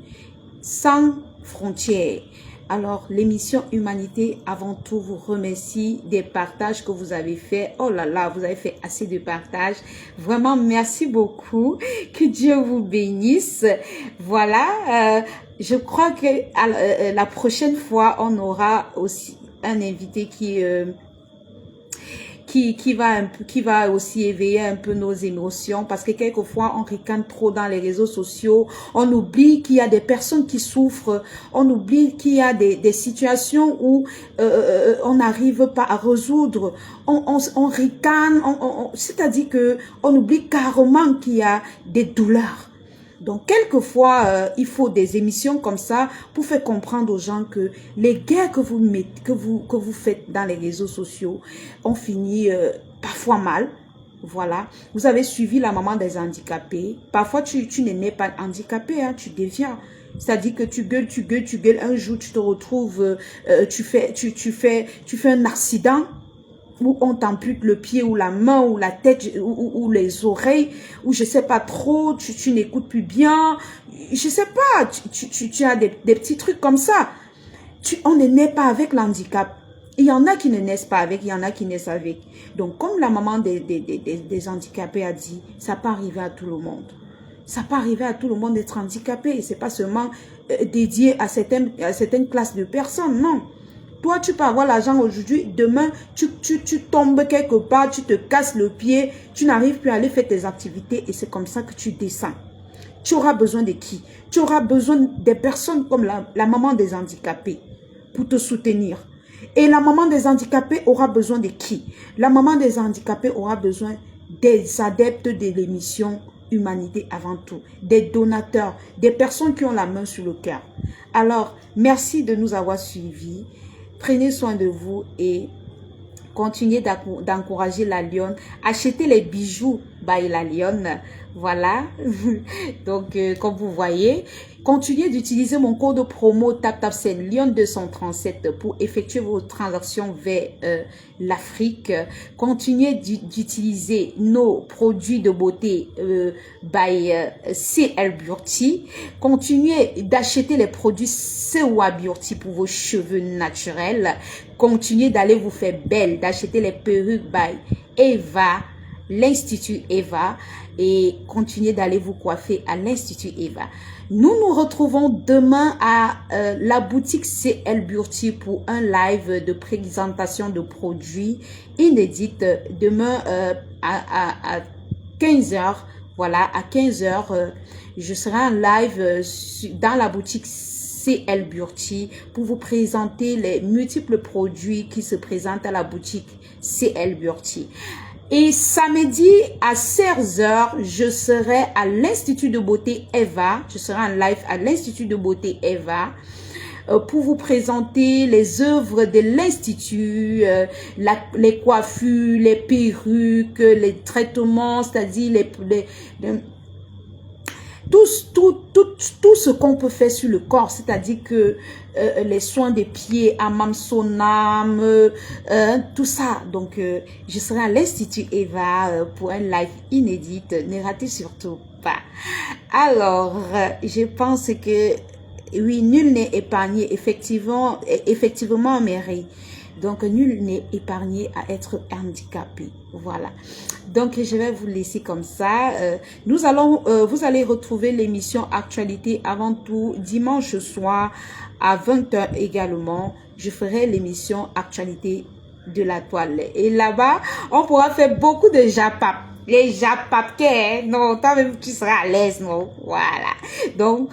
sans frontières. Alors, l'émission Humanité avant tout vous remercie des partages que vous avez fait. Oh là là, vous avez fait assez de partages. Vraiment, merci beaucoup. Que Dieu vous bénisse. Voilà, je crois que la prochaine fois, on aura aussi un invité qui va aussi éveiller un peu nos émotions, parce que quelquefois on ricane trop dans les réseaux sociaux, on oublie qu'il y a des personnes qui souffrent, on oublie qu'il y a des situations où on n'arrive pas à résoudre, on ricane, c'est-à-dire que on oublie carrément qu'il y a des douleurs. Donc, quelquefois, il faut des émissions comme ça pour faire comprendre aux gens que les guerres que vous faites dans les réseaux sociaux ont fini parfois mal. Voilà. Vous avez suivi la maman des handicapés. Parfois, tu n'es pas handicapé, hein, tu deviens. C'est-à-dire que tu gueules. Un jour, tu te retrouves, tu fais un accident, où on t'ampute le pied ou la main ou la tête ou les oreilles, ou je sais pas trop, tu n'écoutes plus bien, je sais pas, tu as des petits trucs comme ça. On ne naît pas avec l'handicap. Il y en a qui ne naissent pas avec, il y en a qui naissent avec. Donc comme la maman des handicapés a dit, ça peut arriver à tout le monde. Ça peut arriver à tout le monde d'être handicapé, et c'est pas seulement dédié à certaines classes de personnes, non. Toi, tu peux avoir l'argent aujourd'hui, demain, tu tombes quelque part, tu te casses le pied, tu n'arrives plus à aller faire tes activités et c'est comme ça que tu descends. Tu auras besoin de qui? Tu auras besoin des personnes comme la maman des handicapés pour te soutenir. Et la maman des handicapés aura besoin de qui? La maman des handicapés aura besoin des adeptes de l'émission Humanité avant tout, des donateurs, des personnes qui ont la main sur le cœur. Alors, merci de nous avoir suivis. Prenez soin de vous et continuez d'encourager la Lionne. Achetez les bijoux by la Lionne. Voilà. Donc, comme vous voyez, continuez d'utiliser mon code promo TapTapSend Lionne 237 pour effectuer vos transactions vers l'Afrique. Continuez d'utiliser nos produits de beauté by CL Beauty. Continuez d'acheter les produits Sewa Beauty pour vos cheveux naturels. Continuez d'aller vous faire belle, d'acheter les perruques by Eva, l'Institut Eva, et continuez d'aller vous coiffer à l'Institut Eva. Nous nous retrouvons demain à la boutique CL Beauty pour un live de présentation de produits inédits. Demain à 15h, voilà, à 15h, je serai en live dans la boutique CL Beauty pour vous présenter les multiples produits qui se présentent à la boutique CL Beauty. Et samedi à 16h, je serai à l'Institut de beauté Eva. Je serai en live à l'Institut de beauté Eva pour vous présenter les œuvres de l'Institut, les coiffures, les perruques, les traitements, c'est-à-dire tout ce qu'on peut faire sur le corps, c'est-à-dire que les soins des pieds, hammam sonam, tout ça. Donc, je serai à l'Institut Eva pour un live inédit. Ne ratez surtout pas. Alors, je pense que, oui, nul n'est épargné, effectivement, Mary. Donc, nul n'est épargné à être handicapé. Voilà. Donc, je vais vous laisser comme ça. Vous allez retrouver l'émission Actualité avant tout dimanche soir à 20 h également. Je ferai l'émission Actualité de la toile. Et là-bas, on pourra faire beaucoup de japap. Les japap, non, toi-même, tu seras à l'aise, non? Voilà. Donc,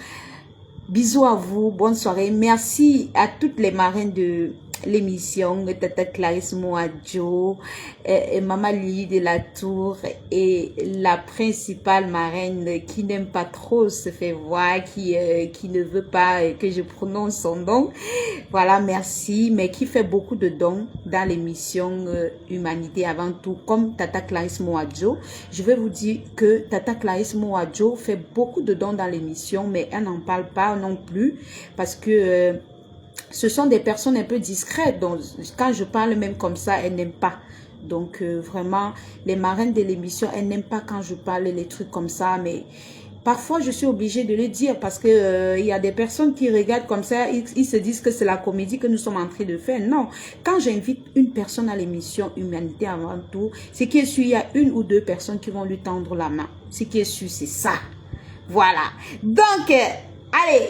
bisous à vous. Bonne soirée. Merci à toutes les marraines de l'émission, Tata Clarisse Moadjo, Maman Lily de la Tour et la principale marraine qui n'aime pas trop se faire voir, qui ne veut pas que je prononce son nom. Voilà, merci, mais qui fait beaucoup de dons dans l'émission Humanité avant tout, comme Tata Clarisse Moadjo. Je vais vous dire que Tata Clarisse Moadjo fait beaucoup de dons dans l'émission, mais elle n'en parle pas non plus parce que ce sont des personnes un peu discrètes, donc quand je parle même comme ça, elles n'aiment pas. Donc vraiment, les marraines de l'émission, elles n'aiment pas quand je parle les trucs comme ça, mais parfois je suis obligée de le dire parce que il y a des personnes qui regardent comme ça, ils se disent que c'est la comédie que nous sommes en train de faire. Non, quand j'invite une personne à l'émission Humanité avant tout, ce qui est sûr, il y a une ou deux personnes qui vont lui tendre la main. Ce qui est sûr, c'est ça. Voilà. Donc, allez.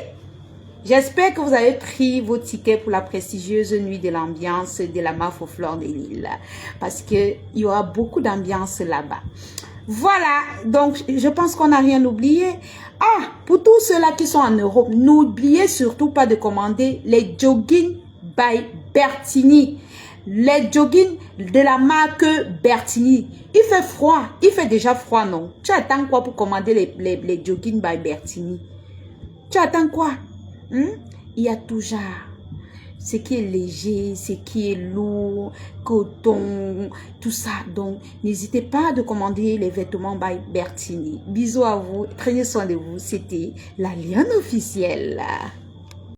J'espère que vous avez pris vos tickets pour la prestigieuse nuit de l'ambiance de la MAF aux Fleurs de l'Île. Parce qu'il y aura beaucoup d'ambiance là-bas. Voilà, donc je pense qu'on n'a rien oublié. Ah, pour tous ceux-là qui sont en Europe, n'oubliez surtout pas de commander les jogging by Bertini. Les jogging de la marque Bertini. Il fait froid, il fait déjà froid, non? Tu attends quoi pour commander les jogging by Bertini? Tu attends quoi? Il y a toujours ce qui est léger, ce qui est lourd, coton, tout ça. Donc, n'hésitez pas de commander les vêtements by Bertini. Bisous à vous, prenez soin de vous. C'était la Lionne officielle.